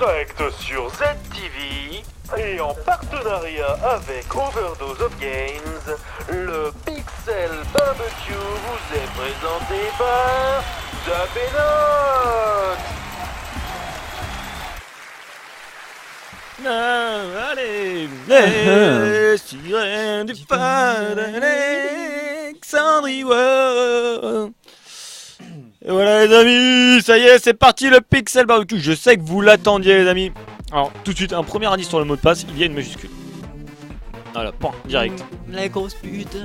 direct sur ZTV et en partenariat avec Overdose of Games, le Pixel Barbecue vous est présenté par Zapenote. Allez, les sirènes du phare d'Alexandrie. Et voilà les amis, ça y est, c'est parti le Pixel Barbecue. Je sais que vous l'attendiez les amis. Alors tout de suite, un premier indice sur le mot de passe, il y a une majuscule. Voilà, point, direct. La grosse pute.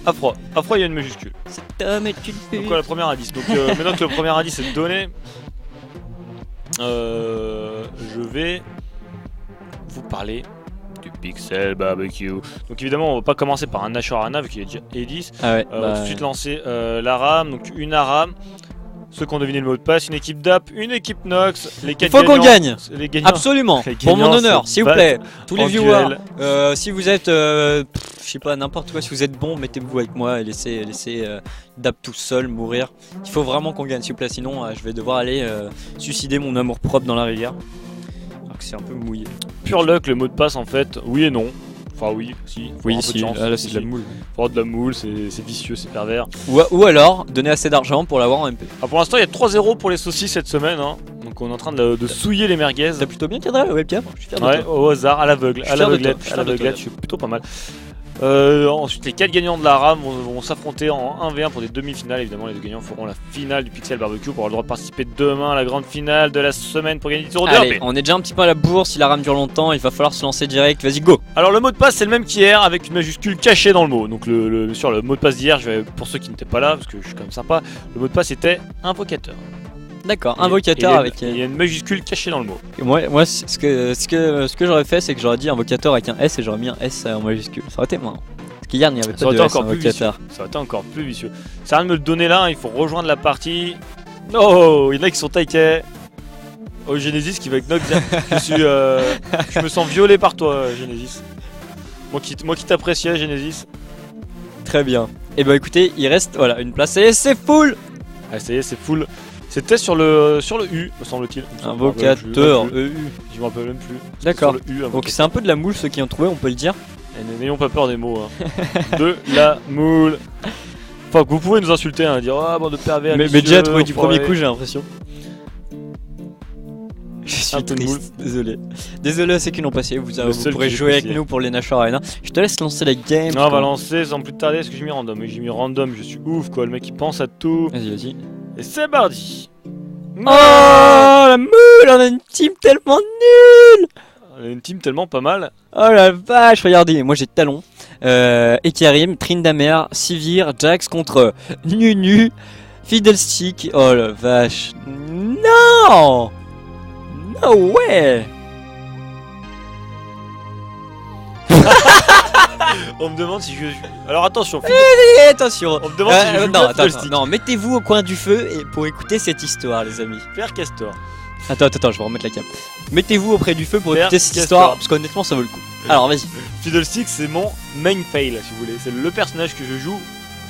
Afro, il y a une majuscule. Cet homme est une pute. Donc voilà, le premier indice. Donc maintenant que le premier indice est donné, je vais vous parler du Pixel Barbecue. Donc évidemment, on va pas commencer par un Nashorana vu qu'il est déjà Edis. Ah ouais, Tout de suite lancer la RAM, donc une ARAM. Ceux qui ont deviné le mot de passe, une équipe DAP, une équipe Nox. Les 4 faut qu'on gagne. Les gagnants. Absolument. Les Pour mon gagnants honneur, se s'il vous battent plaît. Tous les en viewers, duel. si vous êtes, je sais pas, n'importe quoi, si vous êtes bon, mettez-vous avec moi et laissez Dap tout seul mourir. Il faut vraiment qu'on gagne, s'il vous plaît. Sinon, je vais devoir aller suicider mon amour propre dans la rivière. Alors que c'est un peu mouillé. Pure luck, le mot de passe en fait, oui et non. Enfin oui, si. Faut Oui, avoir un peu de si. chance. Ah, là, c'est Si. de la moule. Faut avoir de la moule, c'est vicieux, c'est pervers. Ou alors, donner assez d'argent pour l'avoir en MP. Alors pour l'instant, il y a 3-0 pour les saucisses cette semaine. Hein. Donc on est en train de souiller les merguez. T'as plutôt bien cadré la webcam. Je suis fier de Ouais, toi. au hasard, à l'aveugle, Je suis à fier de l'aveuglette, toi, je suis à fier de l'aveuglette, toi. je suis plutôt pas mal. Ensuite, les 4 gagnants de la RAM vont s'affronter en 1v1 pour des demi-finales. Évidemment, les deux gagnants feront la finale du Pixel Barbecue pour avoir le droit de participer demain à la grande finale de la semaine pour gagner 10 euros de Allez, RP. on est déjà un petit peu à la bourse. Si la rame dure longtemps, il va falloir se lancer direct. Vas-y, go. Alors, le mot de passe, c'est le même qu'hier avec une majuscule cachée dans le mot. Donc, sur le mot de passe d'hier, pour ceux qui n'étaient pas là, parce que je suis quand même sympa, le mot de passe était invocateur. D'accord, Et invocateur avec. il y a une majuscule cachée dans le mot. Moi, ce que j'aurais fait, c'est que j'aurais dit invocateur avec un S et j'aurais mis un S en majuscule. Ça aurait été marrant. Parce qu'hier, il n'y avait Ça pas aurait de été S encore plus vicieux. invocateur. Ça aurait été encore plus vicieux. Ça rien de me le donner là, hein, il faut rejoindre la partie. Oh, il y en a qui sont taquets. Oh, Genesis qui va avec Nox. Je me sens violé par toi, Genesis. Moi qui t'appréciais, Genesis. Très bien. Et bah écoutez, il reste voilà une place et c'est full. Ah, ça y est, c'est full. C'était sur le U, me semble-t-il. Invocateur, EU. Je me rappelle même plus. D'accord. Sur le U, Donc invocateur. c'est un peu de la moule ceux qui ont trouvé, on peut le dire. Et n'ayons pas peur des mots. Hein. De la moule. Enfin, que vous pouvez nous insulter, hein, dire ah, bande de pervers. Mais déjà trouvé du premier coup, j'ai l'impression. Je suis Un peu de moule. triste, désolé. Désolé à ceux qui l'ont passé, vous seul pourrez qui j'ai jouer avec apprécié. nous pour les Nashor Arena. Je te laisse lancer la game. Non, on va lancer sans plus tarder. Est-ce que j'ai mis random? Oui, j'ai mis random. Je suis ouf, quoi. Le mec, il pense à tout. Vas-y, vas-y. Et c'est parti. Oh la moule, on a une team tellement nulle. On a une team tellement pas mal. Oh la vache, regardez, moi j'ai Talon, Ekarim, Trindamer, Sivir, Jax contre Nunu, Fiddlestick. Oh la vache. Non. No way. On me demande si je. Alors attention. Et attention. On me demande si je joue non, pas attends, Fiddlestick. non, mettez-vous au coin du feu et pour écouter cette histoire, les amis. Père Castor. Attends, je vais remettre la cam. Mettez-vous auprès du feu pour Père écouter cette Castor. histoire, parce qu'honnêtement, ça vaut le coup. Alors, vas-y. Fiddlestick, c'est mon main fail, si vous voulez. C'est le personnage que je joue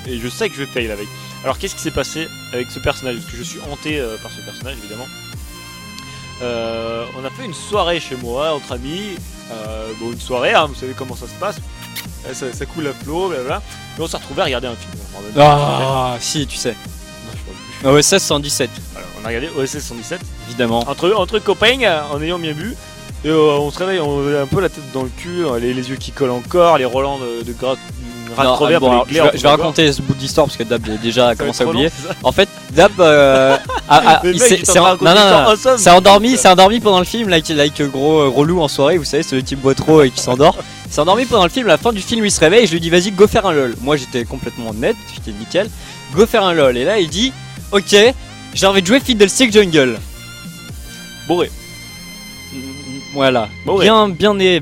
et je sais que je vais fail avec. Alors, qu'est-ce qui s'est passé avec ce personnage? Parce que je suis hanté par ce personnage, évidemment. On a fait une soirée chez moi, entre amis. Bon, une soirée, hein, vous savez comment ça se passe. Ça coule à flot, blablabla. Et on s'est retrouvés à regarder un film. Ah, si, tu sais. Non, je sais pas. OSS 117, Alors, on a regardé OSS 117 évidemment. entre copains en ayant bien bu. Et on se réveille, on a un peu la tête dans le cul, les yeux qui collent encore, les relents de rat Non, de crever, bon, un alors, peu je vais raconter ce bout d'histoire parce que Dab déjà commencé à oublier. En fait, Dab il s'est endormi pendant le film, like gros relou en soirée, vous savez, c'est le type boit trop et qui s'endort. Il s'est endormi pendant le film, à la fin du film il se réveille et je lui dis vas-y go faire un lol. Moi j'étais complètement net, j'étais nickel, go faire un lol. Et là il dit ok, j'ai envie de jouer Fiddlestick Jungle. Bourré, Voilà, Bon, bien entamé.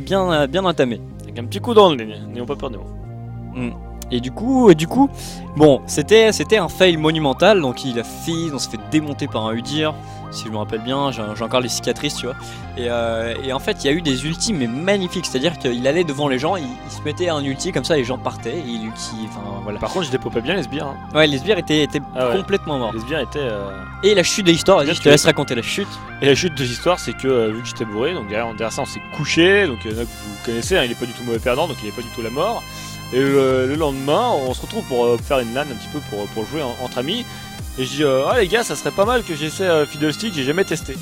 avec un petit coup dans le nez, n'ayons pas peur des mots. Et du coup, bon, c'était un fail monumental. Donc il a fait, on s'est fait démonter par un Udyr, si je me rappelle bien. J'ai encore les cicatrices, tu vois. Et en fait, il y a eu des ultis mais magnifiques. C'est-à-dire qu'il allait devant les gens, il se mettait un ulti comme ça, les gens partaient. Et il ulti, enfin voilà. Par contre, je dépopais bien les sbires. Hein. Ouais, les sbires étaient Ah ouais. complètement morts. Les sbires étaient. Et la chute de l'histoire, vas-y, Bien je te tué. laisse raconter la chute. Et la chute de l'histoire, c'est que vu que j'étais bourré, donc derrière ça, on s'est couché. Donc Nox, vous connaissez, hein, il est pas du tout mauvais perdant, donc il est pas du tout la mort. Et le lendemain, on se retrouve pour faire une LAN un petit peu pour jouer entre amis. Et je dis ah les gars, ça serait pas mal que j'essaie Fiddlestick, j'ai jamais testé.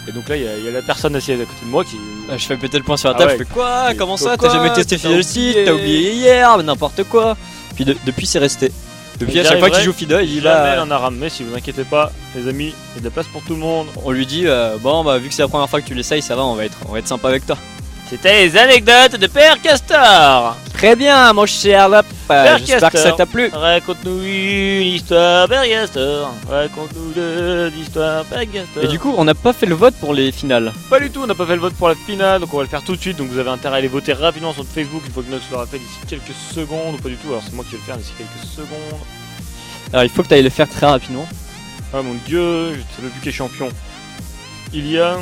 Et donc là, il y a la personne assise à côté de moi qui. Je fais péter le point sur la Ah table, ouais. je fais quoi? Mais Comment quoi, ça? T'as jamais testé t'as Fiddlestick? oublié. T'as oublié hier? N'importe quoi. Puis depuis, c'est resté. Depuis, à chaque fois qu'il joue Fiddle, il Jamais a. en a ramené, si vous inquiétez pas, les amis, il y a de la place pour tout le monde. On lui dit bon bah vu que c'est la première fois que tu l'essayes, ça va, on va être sympa avec toi. C'était les anecdotes de Père Castor. Très bien mon cher Lop, j'espère que ça Castor. t'a plu. Raconte-nous une histoire, Père Castor. Raconte-nous deux histoires, Père Castor. Et du coup, on n'a pas fait le vote pour les finales. Pas du tout, on n'a pas fait le vote pour la finale, donc on va le faire tout de suite. Donc vous avez intérêt à aller voter rapidement sur notre Facebook une fois que Nox l'aura fait d'ici quelques secondes, ou pas du tout, alors c'est moi qui vais le faire d'ici quelques secondes. Alors il faut que tu ailles le faire très rapidement. Ah mon dieu, je sais même plus qui est champion. Il y a.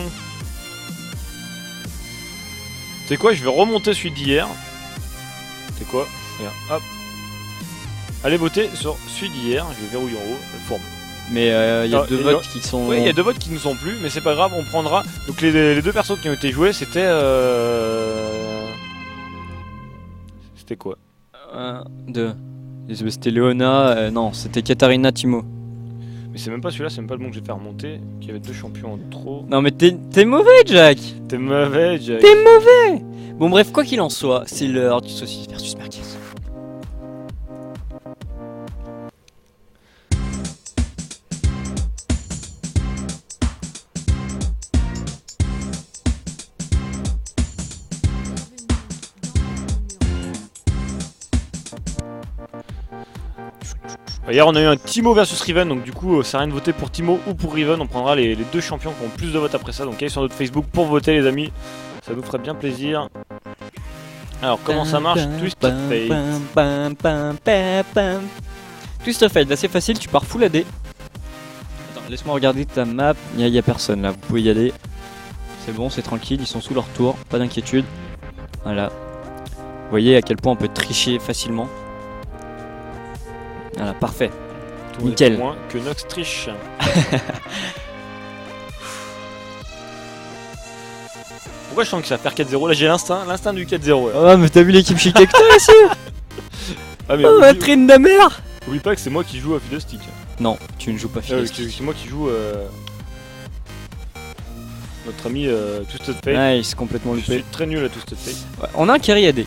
C'est quoi, je vais remonter celui d'hier. C'est quoi? Regarde, hop. Allez voter sur celui d'hier, je vais verrouiller en haut, le fourbe. Mais il y a Ah, deux et votes qui sont. Oui, il y a deux votes qui ne sont plus, mais c'est pas grave, on prendra. Donc les deux persos qui ont été joués, c'était. C'était quoi? 1, 2. C'était Léona, non, c'était Katarina Timo. Mais c'est même pas celui-là, c'est même pas le bon que je vais faire remonter. Qu'il y avait deux champions en trop. Non mais t'es mauvais Jack. T'es mauvais, Jack. T'es mauvais. Bon bref, quoi qu'il en soit, c'est l'heure du saucisse versus merguez. Hier on a eu un Timo versus Riven, donc du coup ça sert à rien de voter pour Timo ou pour Riven, on prendra les deux champions qui ont plus de votes après ça, donc allez sur notre Facebook pour voter les amis, ça nous ferait bien plaisir. Alors comment ça marche? Twisted Fate. Twisted Fate, là c'est facile, tu pars full AD. Attends, laisse-moi regarder ta map, il y a personne là, vous pouvez y aller. C'est bon, c'est tranquille, ils sont sous leur tour, pas d'inquiétude. Voilà. Vous voyez à quel point on peut tricher facilement. Voilà, parfait. Tout le monde Nickel. est moins que Nox triche. Pourquoi je sens que ça va faire 4-0? Là j'ai l'instinct du 4-0. Ouais. Oh mais t'as vu l'équipe chic avec toi ici? Ah mais Oh la trine de mer. oublie pas que c'est moi qui joue à Fiddlestick. Non, tu ne joues pas Fiddlestick. C'est moi qui joue notre ami Twisted Fate. Nice, complètement Je loupé. suis très nul à Twisted Fate. Ouais, on a un carry AD.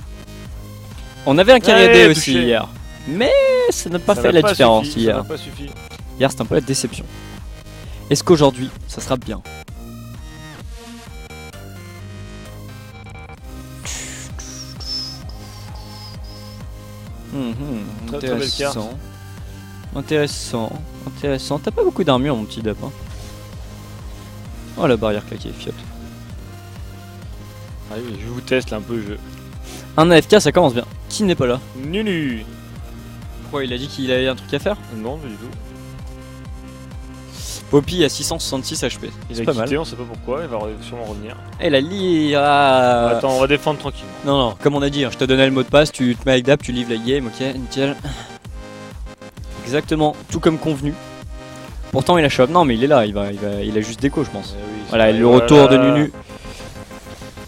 On avait un carry Ouais, AD aussi touché. hier. Mais ça n'a pas Ça fait n'a la différence suffi, hier. Ça n'a pas suffi. Hier c'était un peu la déception. Est-ce qu'aujourd'hui ça sera bien? Très, très belle carte. Intéressant. T'as pas beaucoup d'armure mon petit Dap. Hein. Oh la barrière claquée, fiat. Ah oui, je vous teste là un peu le jeu. Un AFK ça commence bien. Qui n'est pas là? Nunu. Pourquoi il a dit qu'il avait un truc à faire? Non, pas du tout. Poppy à 666 HP. Il C'est a pas quitté, mal. on sait pas pourquoi, il va sûrement revenir. Et la Lyra. Attends, on va défendre tranquillement. Non, comme on a dit, hein, je te donnais le mot de passe, tu te mets avec Dap, tu livres la game, ok, nickel. Exactement, tout comme convenu. Pourtant il a shop, non mais il est là, il a juste déco je pense. Eh oui, c'est Voilà, vrai, le retour de Nunu.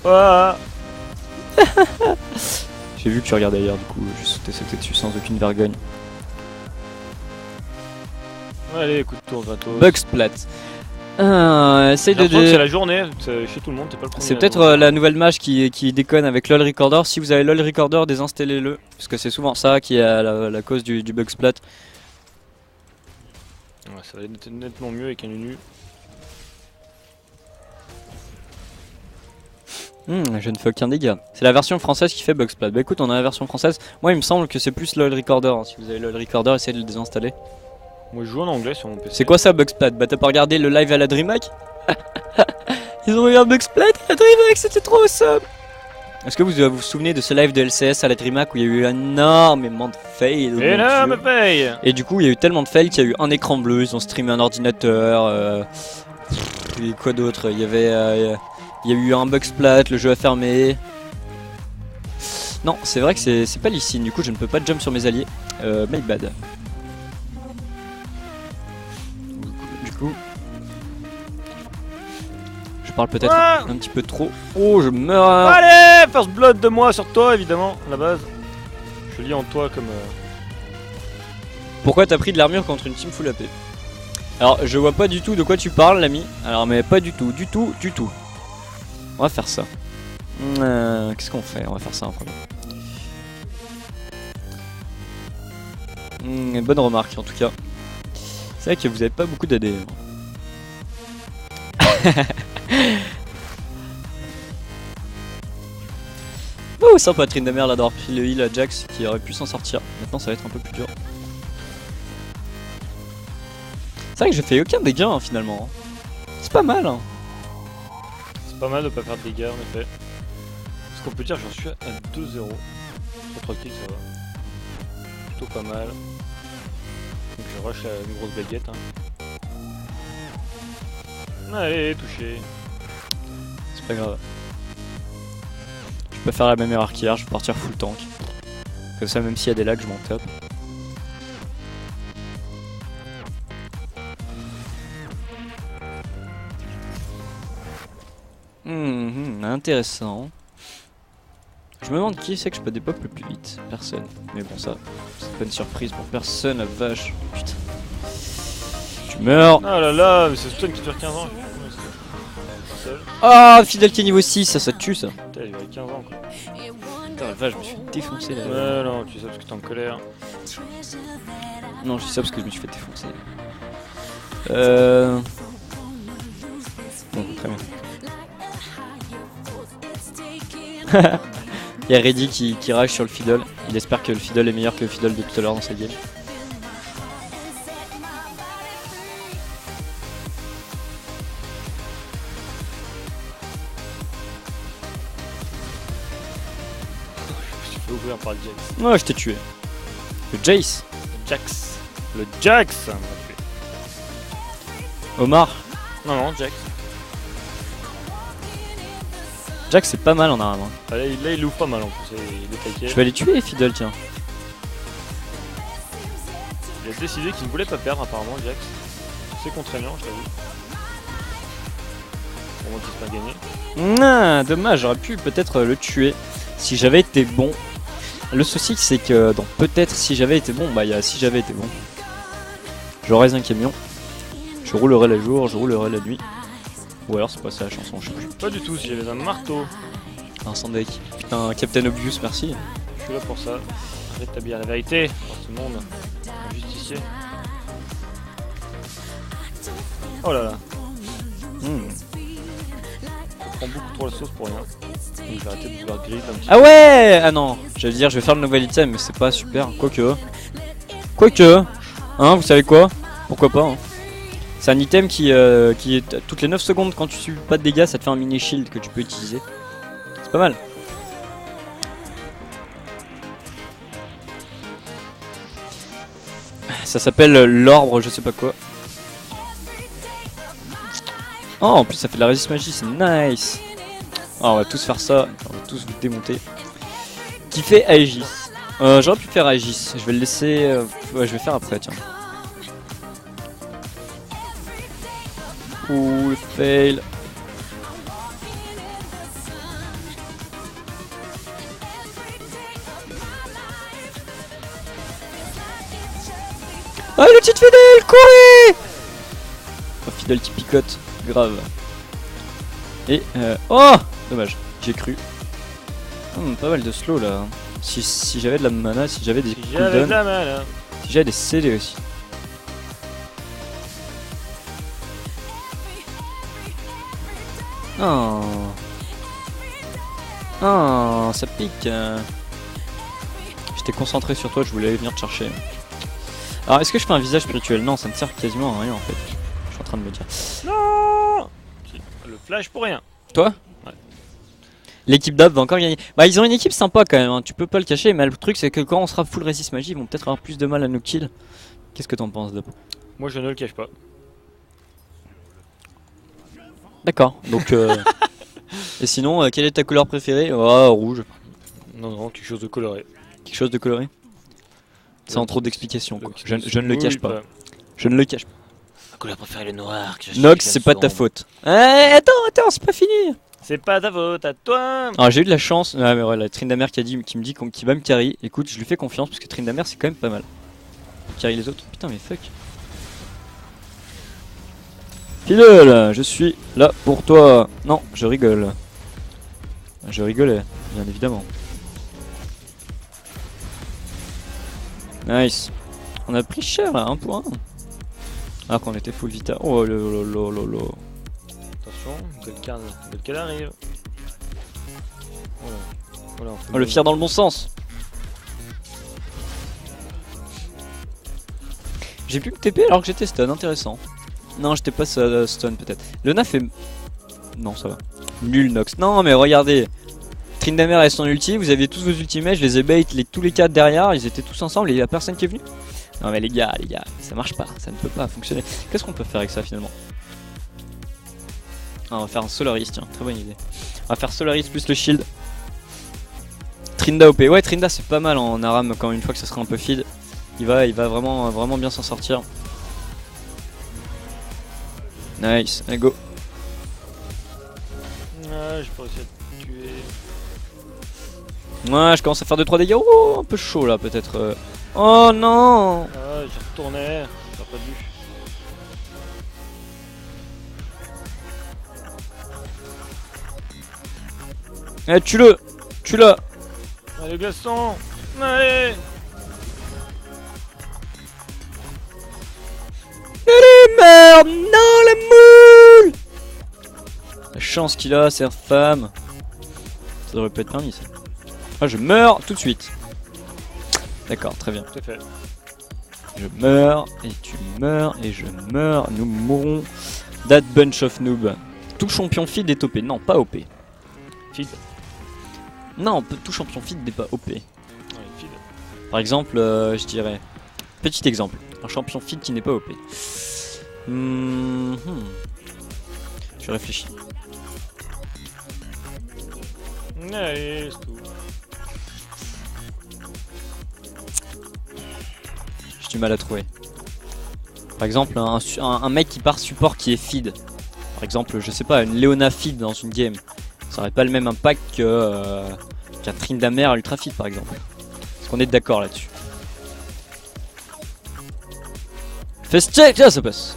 Ah. J'ai vu que tu regardais ailleurs, du coup, je sautais dessus sans aucune vergogne. Allez, écoute, tour gratos. Bugsplat. Essaye J'ai l'impression que c'est de. la journée, c'est chez tout le monde, t'es pas le premier. C'est à peut-être voir. la nouvelle mage qui déconne avec LOL Recorder. Si vous avez LOL Recorder, désinstallez-le. Parce que c'est souvent ça qui est à la cause du Bugsplat. Ouais, ça va être nettement mieux avec un Nunu. Je ne fais aucun dégât. C'est la version française qui fait Bugsplat. Bah écoute, on a la version française. Moi, il me semble que c'est plus LOL Recorder. Hein. Si vous avez LOL Recorder, essayez de le désinstaller. Moi je joue en anglais sur mon PC. C'est quoi ça, Bugsplat? Bah t'as pas regardé le live à la DreamHack? Ils ont eu un Bugsplat à la DreamHack, c'était trop awesome! Est-ce que vous souvenez de ce live de LCS à la DreamHack où il y a eu énormément de fails? Énorme paye. Et du coup, il y a eu tellement de fails qu'il y a eu un écran bleu, ils ont streamé un ordinateur. Et quoi d'autre? Il y a eu un bug splat, le jeu a fermé. Non, c'est vrai que c'est pas Lee Sin, du coup je ne peux pas jump sur mes alliés. My bad. Du coup, je parle peut-être un petit peu trop. Oh, je meurs. Allez, first blood de moi sur toi, évidemment, à la base. Je lis en toi comme... Pourquoi t'as pris de l'armure contre une team full AP? Alors, je vois pas du tout de quoi tu parles, l'ami. Alors, mais pas du tout, du tout. On va faire ça. Qu'est-ce qu'on fait? On va faire ça en premier. Bonne remarque en tout cas. C'est vrai que vous avez pas beaucoup d'AD. Oh, sympa, Tryndamere l'a d'avoir pris le heal à Jax qui aurait pu s'en sortir. Maintenant, ça va être un peu plus dur. C'est vrai que j'ai fait aucun dégât hein, finalement. C'est pas mal. Hein. C'est pas mal de pas faire de dégâts en effet. Ce qu'on peut dire, j'en suis à 2-0. Sur 3 kills, ça va. Plutôt pas mal. Donc je rush une grosse baguette. Hein. Allez, touché. C'est pas grave. Je vais pas faire la même erreur qu'hier, je vais partir full tank. Comme ça, même s'il y a des lags, je m'en tape. Intéressant. Je me demande qui c'est que je peux dépop le plus vite. Personne. Mais bon, ça, c'est pas une surprise pour personne, la vache. Putain. Tu meurs. Ah là là, mais c'est Stone qui dure 15 ans. Seul. Ah, Fidel qui est niveau 6, ça tue ça. Putain, il avait 15 ans quoi. Putain, la vache, je me suis défoncé là. Ouais, non, tu sais parce que t'es en colère. Non, je dis ça parce que je me suis fait défoncer. Bon, très bien. Il y a Reddy qui rage sur le Fiddle. Il espère que le Fiddle est meilleur que le Fiddle de tout à l'heure dans sa game. Je me suis fait ouvrir par le Jax. Ouais, je t'ai tué. Le Jace. Le Jax. Le Jax m'a tué. Omar. Non, non, Jax. Jax c'est pas mal en arme. Hein. Là, il ouvre pas mal en plus, il est taqué. Je vais aller tuer les Fiddle, tiens. Il a décidé qu'il ne voulait pas perdre apparemment, Jax. C'est contraignant, je t'avoue. Pour moi qui se pas gagné. Dommage, j'aurais pu peut-être le tuer si j'avais été bon. Le souci c'est que dans peut-être si j'avais été bon, bah il y a si j'avais été bon. J'aurais un camion. Je roulerai le jour, je roulerai la nuit. Ou alors c'est pas ça la chanson, je sais plus. Pas du tout, si j'avais un marteau. Un sandwich. Putain, Captain Obvious, merci. Je suis là pour ça. Rétablir la vérité dans ce monde justicier. Oh là là. Je prends beaucoup trop la sauce pour rien. Donc je vais arrêter de vouloir griller un petit peu. Ah ouais. Ah non, j'allais dire je vais faire le nouvel item mais c'est pas super. Quoique. Hein, vous savez quoi? Pourquoi pas hein. C'est un item qui est toutes les 9 secondes quand tu subis pas de dégâts, ça te fait un mini shield que tu peux utiliser. C'est pas mal. Ça s'appelle l'orbre, je sais pas quoi. Oh, en plus ça fait de la résiste magie, c'est nice. Oh, on va tous faire ça, on va tous vous démonter. Qui fait Aegis? J'aurais pu faire Aegis, je vais le laisser. Ouais, je vais faire après, tiens. Ouh, le fail. Ah, le petit Fidel, courez! Oh, Fidel qui picote, grave. Et oh, dommage, j'ai cru. Pas mal de slow là. Si j'avais de la mana, si j'avais des cooldowns, si j'avais des CD aussi. Oh. Oh, ça pique. J'étais concentré sur toi, je voulais venir te chercher. Alors, est-ce que je fais un visage spirituel? Non, ça ne sert quasiment à rien en fait. Je suis en train de me dire. Non. Le flash pour rien. Toi? Ouais. L'équipe d'Ab va encore gagner. Bah ils ont une équipe sympa quand même, hein. Tu peux pas le cacher, mais le truc c'est que quand on sera full résist magie, ils vont peut-être avoir plus de mal à nous kill. Qu'est-ce que t'en penses, Dab? Moi je ne le cache pas. D'accord, donc et sinon, quelle est ta couleur préférée? Oh, rouge. Non, non, quelque chose de coloré. Quelque chose de coloré? Sans trop d'explications quoi. Je ne le Oui, cache pas. Je ne le cache pas. Ma couleur préférée, le noir. Nox, c'est pas ta faute. Attends, c'est pas fini. C'est pas ta faute, à toi. Alors j'ai eu de la chance. Ah mais voilà, Tryndamere qui me dit qu'il va me carry. Écoute, je lui fais confiance parce que Tryndamere c'est quand même pas mal. Carry les autres. Putain mais fuck. Fidèle, je suis là pour toi. Non, je rigole. Je rigolais, bien évidemment. Nice. On a pris cher à 1 point. Alors qu'on était full vita. Oh lolo. Attention, Golkan arrive. Voilà, Oh, le fier dans le bon sens. J'ai pu me TP alors que j'étais stun, intéressant. Non, j'étais pas stun peut-être. Le Naf est... Non, ça va. Nul Nox. Non, mais regardez. Tryndamere et son ulti, vous aviez tous vos ultimates, je les ai bait tous les 4 derrière, ils étaient tous ensemble et il y a personne qui est venu. Non mais les gars, ça marche pas, ça ne peut pas fonctionner. Qu'est-ce qu'on peut faire avec ça finalement? Ah, on va faire un Solaris, tiens, très bonne idée. On va faire Solaris plus le shield. Trinda OP, ouais Trinda c'est pas mal en Aram quand une fois que ça sera un peu feed. Il va vraiment bien s'en sortir. Nice, allez go. Ah, j'ai pas réussi à te tuer. Ouais, je commence à faire 2-3 dégâts. Oh, un peu chaud là peut-être. Oh non. Ah, j'y retournais, j'aurais pas dû. Eh, tue-le. Allez, glaçon. Allez. Merde, non la moule. La chance qu'il a, cette femme. Ça devrait pas être permis ça. Ah, je meurs tout de suite. D'accord, très bien. C'est fait. Je meurs, et tu meurs, et je meurs. Nous mourrons. That bunch of noob. Tout champion feed est OP. Non, pas OP. Feed. Non, tout champion feed n'est pas OP. Ouais, feed. Par exemple, je dirais... Petit exemple. Un champion feed qui n'est pas OP. Je réfléchis. Allez, c'est tout. J'ai du mal à trouver. Par exemple, un mec qui part support qui est feed. Par exemple, je sais pas, une Leona feed dans une game. Ça aurait pas le même impact qu'un Tryndamere ultra feed par exemple. Est-ce qu'on est d'accord là-dessus? Festiak, là ça passe.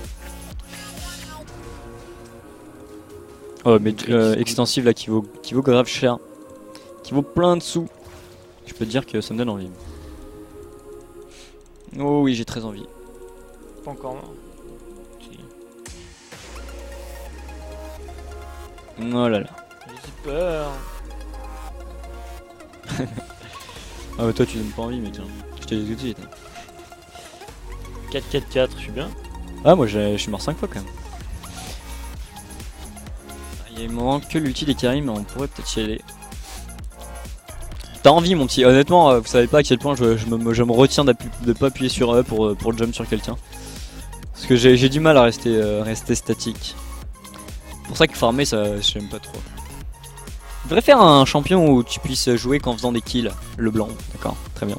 Oh mais extensive là qui vaut grave cher. Qui vaut plein de sous. Je peux te dire que ça me donne envie. Oh oui, j'ai très envie. Pas encore, non. Si. Oh là là. J'ai peur. Ah mais toi tu donnes pas envie mec. Je t'ai dit tout de suite. 4-4-4, je suis bien. Ah moi je suis mort 5 fois quand même. Il me manque que l'ulti des carry mais on pourrait peut-être y aller. T'as envie mon petit, honnêtement vous savez pas à quel point je me retiens de pas appuyer sur E pour jump sur quelqu'un. Parce que j'ai du mal à rester statique. C'est pour ça que farmer ça j'aime pas trop. Je devrais faire un champion où tu puisses jouer qu'en faisant des kills. Le blanc, d'accord, très bien.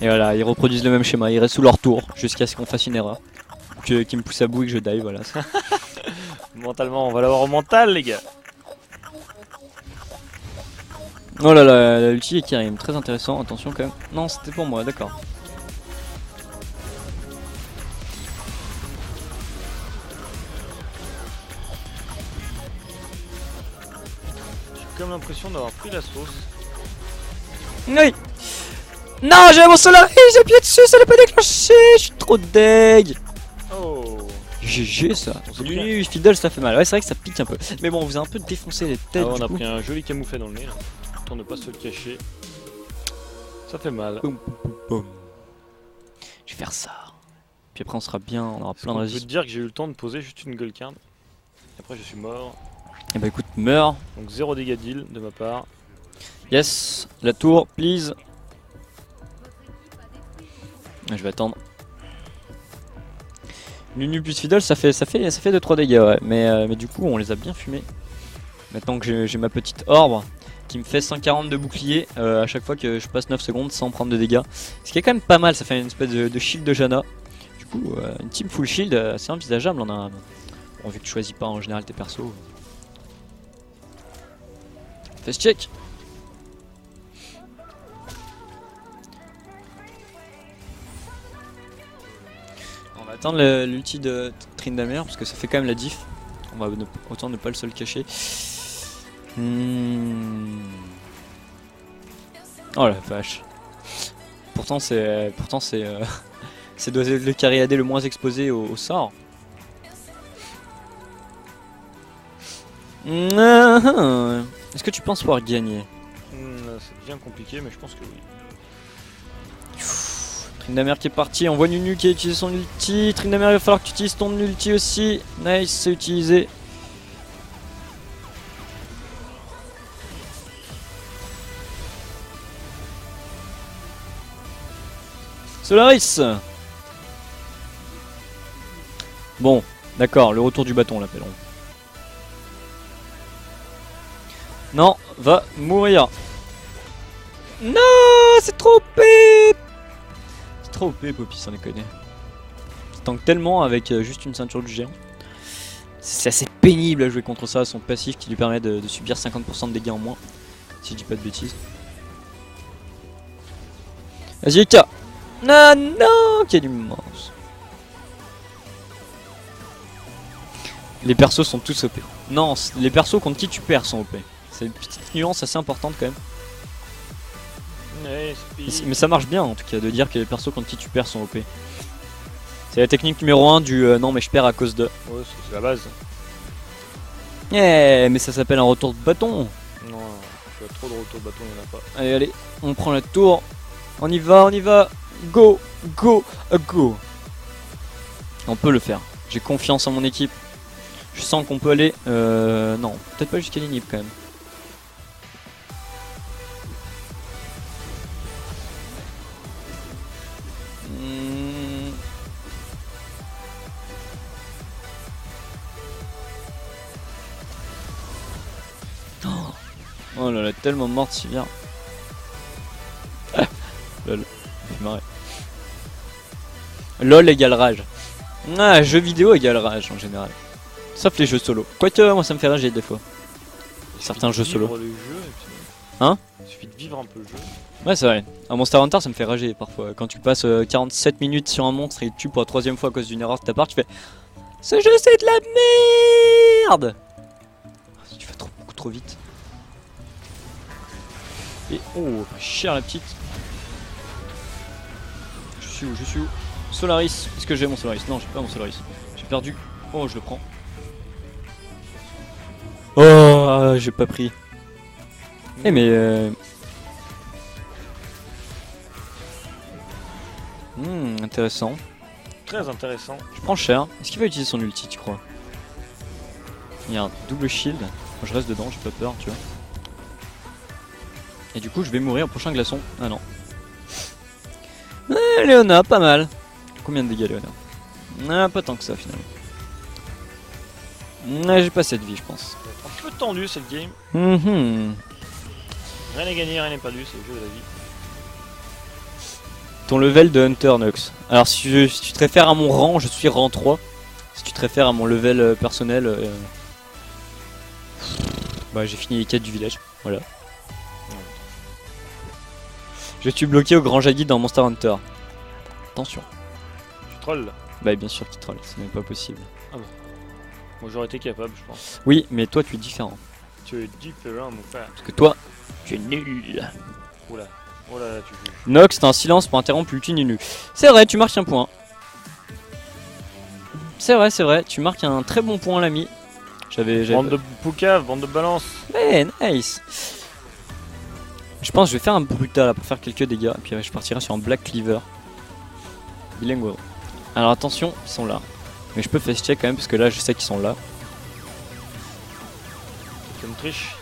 Et voilà, ils reproduisent le même schéma, ils restent sous leur tour jusqu'à ce qu'on fasse une erreur. Qui me pousse à bout et que je dive, voilà. Mentalement, on va l'avoir au mental, les gars. Oh là là, l'ulti qui arrive, très intéressant, attention quand même. Non, c'était pour moi, d'accord. J'ai comme l'impression d'avoir pris la sauce. Oui. Non, j'ai mon Solaris, j'ai appuyé dessus, ça n'a pas déclenché, je suis trop deg. Oh. GG ça. C'est bien. Lui, Fidel, ça fait mal. Ouais, c'est vrai que ça pique un peu. Mais bon, on vous a un peu défoncé les têtes. Ah, on du a coup. pris un joli camouflet dans le nez là. Pour ne pas se le cacher. Ça fait mal. Boum, boum, boum, boum. Je vais faire ça. Puis après on sera bien, on aura plein de On peut te résist. dire que j'ai eu le temps de poser juste une gueule card. Après je suis mort. Et bah écoute, meurs. Donc 0 dégâts deal de ma part. Yes, la tour, please. Je vais attendre. Nunu plus Fiddle, ça fait 2-3 dégâts, ouais. Mais du coup, on les a bien fumés. Maintenant que j'ai ma petite orbe qui me fait 140 de bouclier à chaque fois que je passe 9 secondes sans prendre de dégâts. Ce qui est quand même pas mal, ça fait une espèce de shield de Janna. Du coup, une team full shield, c'est envisageable. On a... Bon, vu que tu choisis pas en général tes persos. Fast check. On va attendre l'ulti de Tryndamere parce que ça fait quand même la diff. On va autant ne pas le cacher. Oh la vache. Pourtant c'est c'est le carré AD le moins exposé au sort. Est-ce que tu penses pouvoir gagner? Ça devient compliqué mais je pense que oui. Tryndamere qui est parti, on voit Nunu qui a utilisé son ulti. Tryndamere, il va falloir que tu utilises ton ulti aussi. Nice, c'est utilisé. Solaris. Bon, d'accord, le retour du bâton l'appelleront. Non, va mourir. Non, c'est trop OP. C'est trop OP, Poppy, sans déconner. Il tank tellement avec juste une ceinture du géant. C'est assez pénible à jouer contre ça, son passif qui lui permet de subir 50% de dégâts en moins. Si je dis pas de bêtises. Vas-y, Eka. Non, non, quel immense. Les persos sont tous OP. Non, les persos contre qui tu perds sont OP. C'est une petite nuance assez importante quand même. Mais ça marche bien en tout cas de dire que les persos contre qui tu perds sont OP. C'est la technique numéro 1 du non mais je perds à cause de. Ouais, c'est la base. Yeah, mais ça s'appelle un retour de bâton. Non, tu as trop de retour de bâton, il n'y en a pas. Allez, allez, on prend la tour. On y va, on y va. Go, go, go. On peut le faire. J'ai confiance en mon équipe. Je sens qu'on peut aller. Non, peut-être pas jusqu'à l'inhib quand même. Oh là là, tellement morte si bien. Lol, je suis marré. LOL égale rage. Ah, jeux vidéo égale rage en général. Sauf les jeux solo. Quoique, moi ça me fait rager des fois. Certains jeux solo. Le jeu, et puis... Hein? Il suffit de vivre un peu le jeu. Ouais, c'est vrai. Un Monster Hunter ça me fait rager parfois. Quand tu passes 47 minutes sur un monstre et il te tue pour la 3ème fois à cause d'une erreur de ta part, tu fais ce jeu c'est de la merde. Tu vas beaucoup trop vite. Et oh, cher la petite. Je suis où? Je suis où? Solaris. Est-ce que j'ai mon Solaris? Non, j'ai pas mon Solaris. J'ai perdu. Oh, je le prends. Oh, j'ai pas pris. Eh mais intéressant. Très intéressant. Je prends cher. Est-ce qu'il va utiliser son ulti, tu crois? Il y a un double shield. Moi, je reste dedans, j'ai pas peur, tu vois. Et du coup, je vais mourir au prochain glaçon. Ah non. Léona, pas mal. Combien de dégâts, Léona? Ah, pas tant que ça, finalement. J'ai pas cette vie, je pense. Un peu tendu cette game. Rien Rien n'est gagné, rien n'est perdu, c'est le jeu de la vie. Ton level de Hunter, Nox. Alors, si tu te réfères à mon rang, je suis rang 3. Si tu te réfères à mon level personnel, bah, j'ai fini les quêtes du village. Voilà. Je suis bloqué au Grand Jaggi dans Monster Hunter. Attention. Tu trolls. Bah bien sûr qu'il troll, c'est même pas possible. Moi j'aurais été capable, je pense. Oui, mais toi tu es différent. Tu es différent, mon frère. Parce que toi, tu es nul. Oula, oh là là, tu joues. Nox, t'as un silence pour interrompre l'ulti Nunu. C'est vrai, tu marques un point. C'est vrai, tu marques un très bon point l'ami. Bande de poucave, bande de balance. Ouais, nice. Je pense que je vais faire un brutal là, pour faire quelques dégâts. Et puis je partirai sur un Black Cleaver. Bilingual. Alors attention, ils sont là. Mais je peux face check quand même parce que là je sais qu'ils sont là. Tu me triches.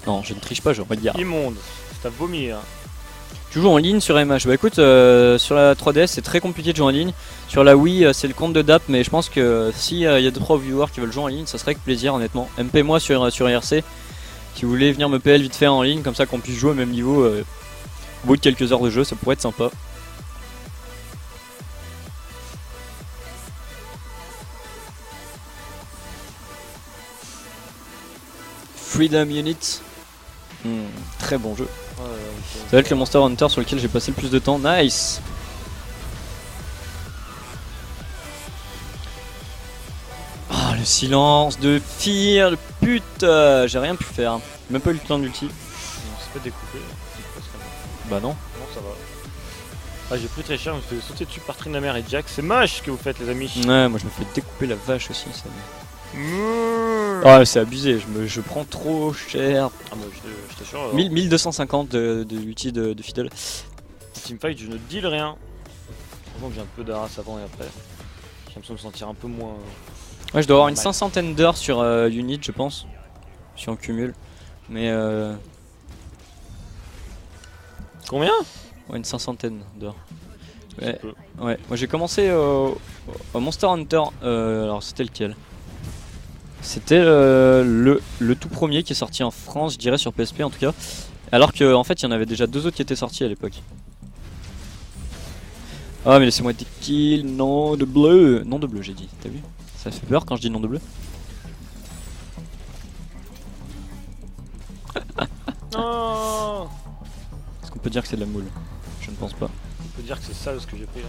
Non, je ne triche pas, je regarde. Immonde. C'est à vomir. Tu joues en ligne sur MH. Bah écoute, sur la 3DS c'est très compliqué de jouer en ligne. Sur la Wii c'est le compte de DAP, mais je pense que si y a 2-3 viewers qui veulent jouer en ligne, ça serait avec plaisir honnêtement. MP moi sur IRC. Si vous voulez venir me PL vite fait en ligne, comme ça qu'on puisse jouer au même niveau au bout de quelques heures de jeu, ça pourrait être sympa. Freedom Unit. Très bon jeu. Ça va être le Monster Hunter sur lequel j'ai passé le plus de temps. Nice. Ah, le silence de Fear, le pute. J'ai rien pu faire. J'ai même pas eu le temps d'ulti. On s'est pas découpé. Bah non. Non, ça va. Ah, j'ai pris très cher, je me suis fait sauter dessus par Trinamer et Jack. C'est moche ce que vous faites, les amis. Ouais, moi je me fais découper la vache aussi. Ça. Oh, c'est abusé, je prends trop cher. Ah, moi je t'assure. 1250 de l'ulti de Fiddle. Teamfight, je ne deal rien. Heureusement que j'ai un peu d'arras avant et après. J'ai l'impression de me sentir un peu moins. Ouais, je dois avoir une normal. 500aine d'heures sur Unit, je pense. Si on cumule. Mais Combien? ouais, une 500aine d'heures. Un Ouais. petit peu. Ouais, moi j'ai commencé au Monster Hunter. Alors c'était lequel? C'était le tout premier qui est sorti en France, je dirais sur PSP en tout cas. Alors qu'en fait il y en avait déjà 2 autres qui étaient sortis à l'époque. Ah mais laissez-moi des kills, nom de bleu. Nom de bleu j'ai dit, t'as vu? Ça fait peur quand je dis nom de bleu. Non. Est-ce qu'on peut dire que c'est de la moule? Je ne pense pas. On peut dire que c'est ça ce que j'ai pris là.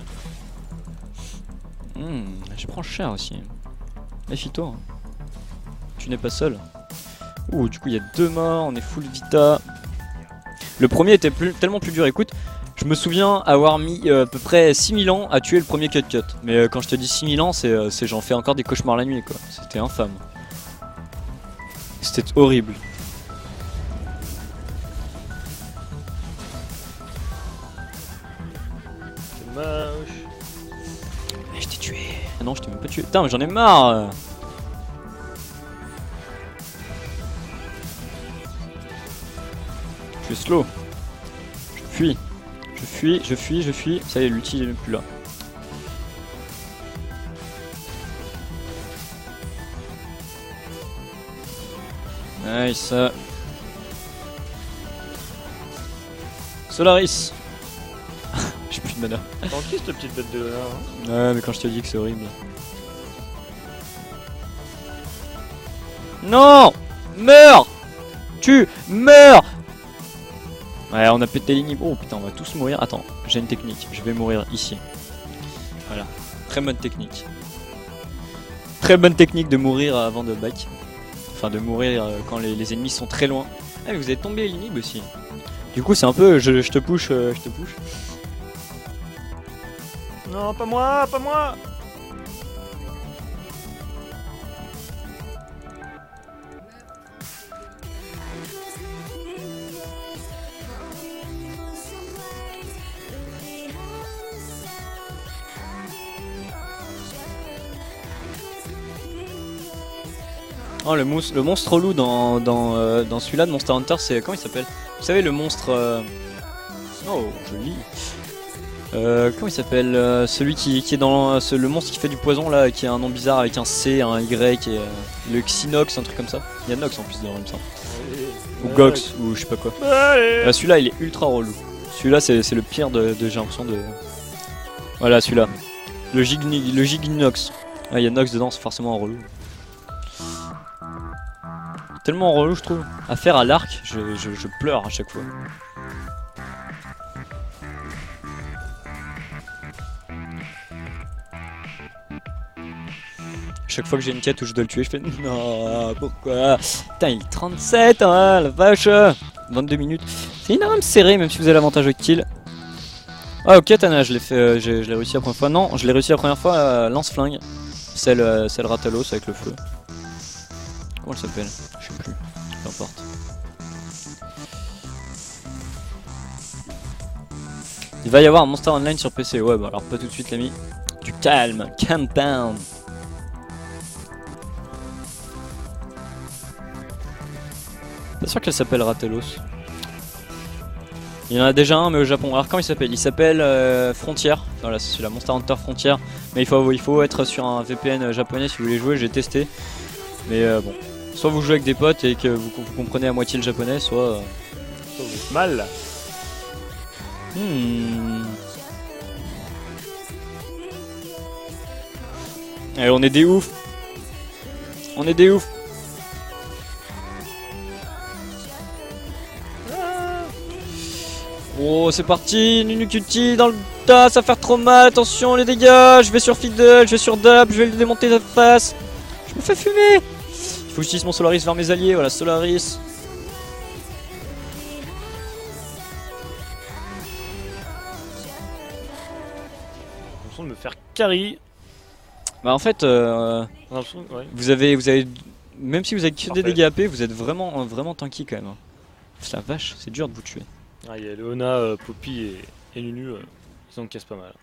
Je prends cher aussi. Méfie-toi. Hein. Tu n'es pas seul. Ouh, du coup il y a 2 morts, on est full vita. Le premier était tellement plus dur, écoute. Je me souviens avoir mis à peu près 6000 ans à tuer le premier cut. Mais quand je te dis 6000 ans, c'est j'en fais encore des cauchemars la nuit quoi. C'était infâme. C'était horrible. C'est moche. Mais je t'ai tué. Ah non, je t'ai même pas tué. Putain, mais j'en ai marre. Je suis slow. Je fuis. Je fuis, je fuis, je fuis. Ça y est, l'ulti il est même plus là. Nice. Solaris. J'ai plus de mana. Tranquille cette petite bête de là. Hein. Ouais, mais quand je te dis que c'est horrible. Non! Meurs! Tu meurs! Ouais, on a pété l'inhib. Oh putain, on va tous mourir. Attends, j'ai une technique. Je vais mourir ici. Voilà. Très bonne technique. Très bonne technique de mourir avant de back. Enfin, de mourir quand les ennemis sont très loin. Ah, mais vous avez tombé l'inhib aussi. Du coup, c'est un peu. Je te push, je te push. Non, pas moi, pas moi. Oh, le monstre loup dans celui-là de Monster Hunter, c'est. Comment il s'appelle? Vous savez, le monstre. Oh, joli. Comment il s'appelle? Celui qui est dans. Le monstre qui fait du poison là, qui a un nom bizarre avec un C, un Y, et, le Xinox, un truc comme ça. Il y a Nox en plus dedans, il me semble. Ou Gox, ou je sais pas quoi. Allez. Celui-là, il est ultra relou. Celui-là, c'est le pire de j'ai l'impression de. Voilà, celui-là. Le Gignox. Ah, il y a Nox dedans, c'est forcément un relou. Tellement relou, je trouve. À faire à l'arc, je pleure à chaque fois. Chaque fois que j'ai une quête où je dois le tuer, je fais non, pourquoi? Putain, il est 37, hein, la vache. 22 minutes. C'est une arme serrée, même si vous avez l'avantage de kill. Ah, ok, Tana, je l'ai fait, je l'ai réussi la première fois. Non, je l'ai réussi la première fois, lance-flingue. Celle Ratalos avec le feu. Comment elle s'appelle? Je sais plus. Peu importe. Il va y avoir un Monster Online sur PC. Ouais, bah alors pas tout de suite, l'ami. Tu Calme, calm down. Pas sûr qu'elle s'appelle Ratelos. Il y en a déjà un mais au Japon. Alors comment il s'appelle? Il s'appelle Frontier. Voilà, c'est la Monster Hunter Frontier. Mais il faut être sur un VPN japonais si vous voulez jouer, j'ai testé. Mais bon, soit vous jouez avec des potes et que vous comprenez à moitié le japonais, soit... Vous êtes mal. Allez, on est des oufs. On est des oufs. Oh, c'est parti, Nunucuti dans le tas, ça va faire trop mal, attention les dégâts, je vais sur Fiddle, je vais sur Dab, je vais lui démonter la face. Je me fais fumer. Il faut que j'utilise mon Solaris vers mes alliés, voilà, Solaris. J'ai l'impression de me faire carry. Bah en fait, J'ai l'impression- ouais. vous avez, même si vous avez que des Parfait. dégâts AP, vous êtes vraiment tanky quand même. La vache, c'est dur de vous tuer. Ah, il y a Leona, Poppy et Nunu, ils en cassent pas mal.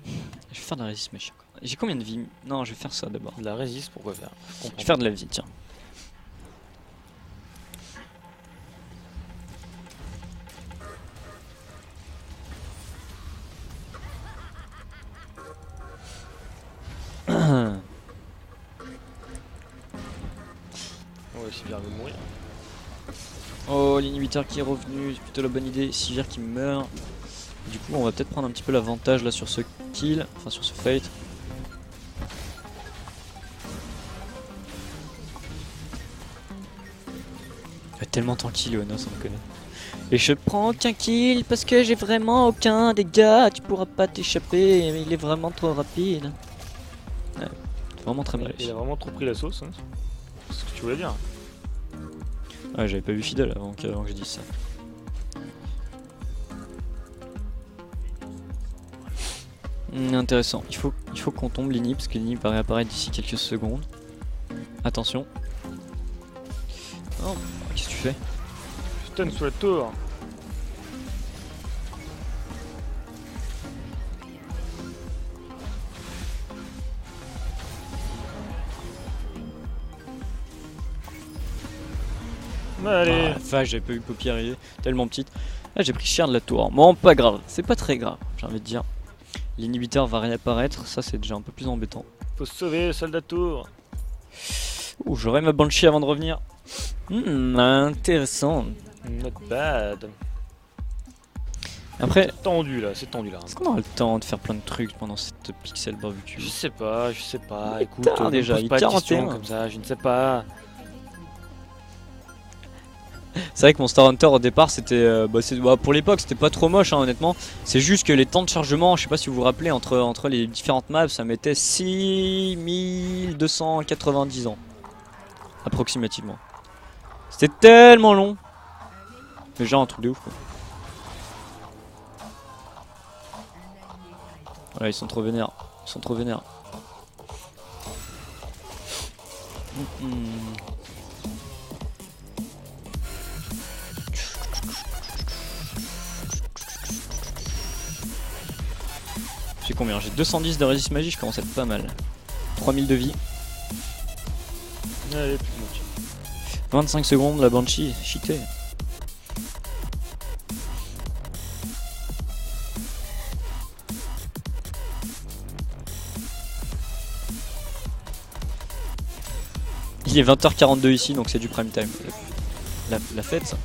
Je vais faire de la résiste machin. J'ai combien de vie? Non, je vais faire ça d'abord. De la résiste, pourquoi faire? Je Je comprends vais faire de la vie, tiens. pas. Ouais, Sivir veut mourir. Oh, l'inhibiteur qui est revenu, c'est plutôt la bonne idée. Sivir qui meurt. Du coup, on va peut-être prendre un petit peu l'avantage là sur ce kill, enfin sur ce fight. Il est tellement tranquille, Leona, sans déconner. Et je prends aucun kill parce que j'ai vraiment aucun dégât. Tu pourras pas t'échapper, il est vraiment trop rapide. Ouais, c'est vraiment très mal. Il a vraiment trop pris la sauce, hein. C'est ce que tu voulais dire. Ouais, j'avais pas vu Fidel avant que je dise ça. Intéressant. Il faut qu'on tombe l'ini parce que l'ini va réapparaître d'ici quelques secondes. Attention. Oh, qu'est-ce que tu fais? Stun sur la tour. Allez. Ah, la vache, j'avais pas vu Poppy arriver, tellement petite. Là j'ai pris cher de la tour. Bon, pas grave, c'est pas très grave, j'ai envie de dire. L'inhibiteur va réapparaître, ça c'est déjà un peu plus embêtant. Faut se sauver, le soldat tour. Ouh, j'aurai ma Banshee avant de revenir. Intéressant. Not bad. Après, C'est tendu là, c'est tendu là. est-ce qu'on aura le temps de faire plein de trucs pendant cette pixel barbecue? Je sais pas. Écoute, tard me déjà, pose il est pas de questions 41. comme ça, je ne sais pas. C'est vrai que Monster Hunter au départ c'était pour l'époque c'était pas trop moche hein, honnêtement. C'est juste que les temps de chargement, je sais pas si vous vous rappelez, entre les différentes maps ça mettait 6290 ans. Approximativement. C'était tellement long. Mais genre un truc de ouf quoi. Voilà, ils sont trop vénères. Ils sont trop vénères. J'ai combien? J'ai 210 de résiste magie, je commence à être pas mal. 3000 de vie. Allez, plus de moitié. 25 secondes, la Banshee, cheaté. Il est 20h42 ici, donc c'est du prime time. La fête, ça.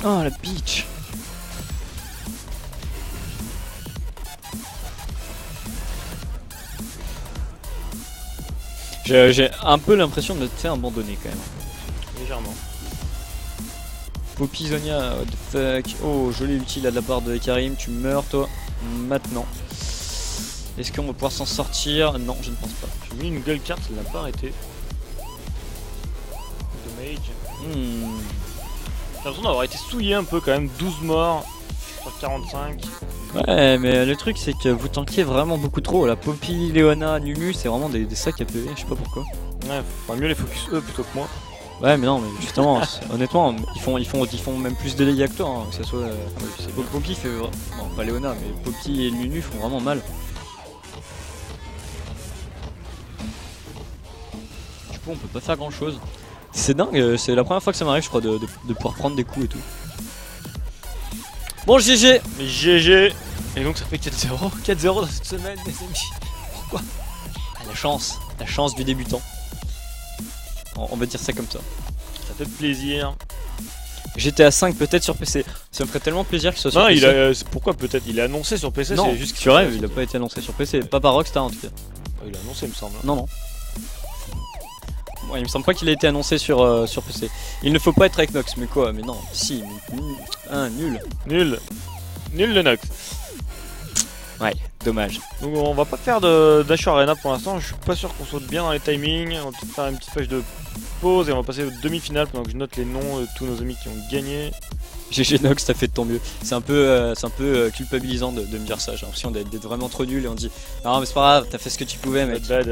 Oh, la bitch. J'ai un peu l'impression de te faire abandonner quand même. Légèrement. Poppy Zonia, what the fuck. Oh, joli utile de la part de Karim, tu meurs toi, maintenant. Est-ce qu'on va pouvoir s'en sortir? Non, je ne pense pas. J'ai mis une gueule carte, ça l'a pas arrêté. Dommage. J'ai l'impression d'avoir été souillé un peu quand même, 12 morts sur 45. Ouais, mais le truc c'est que vous tankiez vraiment beaucoup trop. La Poppy, Leona, Nunu, c'est vraiment des sacs à PV, je sais pas pourquoi. Ouais, faudra mieux les focus eux plutôt que moi. Ouais, mais non, mais justement, honnêtement, ils font même plus de dégâts que toi, hein, que ce soit. Poppy fait. Non, pas Léona, mais Poppy et Nunu font vraiment mal. Du coup, on peut pas faire grand chose. C'est dingue, c'est la première fois que ça m'arrive, je crois, de pouvoir prendre des coups et tout. Bon, GG! GG! Et donc ça fait 4-0. 4-0 dans cette semaine, les amis. Pourquoi? Ah, la chance du débutant. On va dire ça comme ça. Ça fait plaisir. GTA 5 peut-être sur PC. Ça me ferait tellement plaisir qu'il soit sur Non, PC. pourquoi peut-être? Il est annoncé sur PC, Non, c'est juste tu rêves, il a pas été annoncé sur PC. Pas par Rockstar en tout cas. Il a annoncé, il me semble. Non. Ouais, il me semble pas qu'il a été annoncé sur PC. Il ne faut pas être avec Nox, mais quoi? Mais non, si, nul. Nul le Nox. Ouais, dommage. Donc on va pas faire d'Ash Arena pour l'instant, je suis pas sûr qu'on saute bien dans les timings. On va peut-être faire une petite page de pause et on va passer aux demi-finales pendant que je note les noms de tous nos amis qui ont gagné. GG Nox, t'as fait de ton mieux. C'est un peu culpabilisant de me dire ça. J'ai l'impression d'être vraiment trop nul et on dit non mais c'est pas grave, t'as fait ce que tu pouvais mec. T'as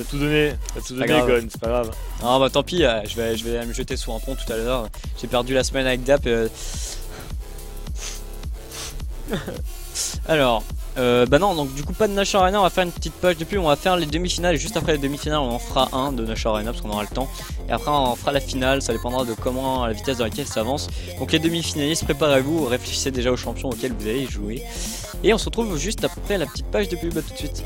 tout donné, Gon, c'est pas grave. Ah bah tant pis, je vais me jeter sous un pont tout à l'heure. J'ai perdu la semaine avec Dap. Alors, bah non, donc du coup pas de Nash Arena, on va faire une petite page de pub, on va faire les demi-finales et juste après les demi-finales on en fera un de Nash Arena parce qu'on aura le temps. Et après on en fera la finale, ça dépendra de comment, la vitesse dans laquelle ça avance. Donc les demi-finalistes, préparez-vous, réfléchissez déjà aux champions auxquels vous allez jouer. Et on se retrouve juste après la petite page de pub, à tout de suite.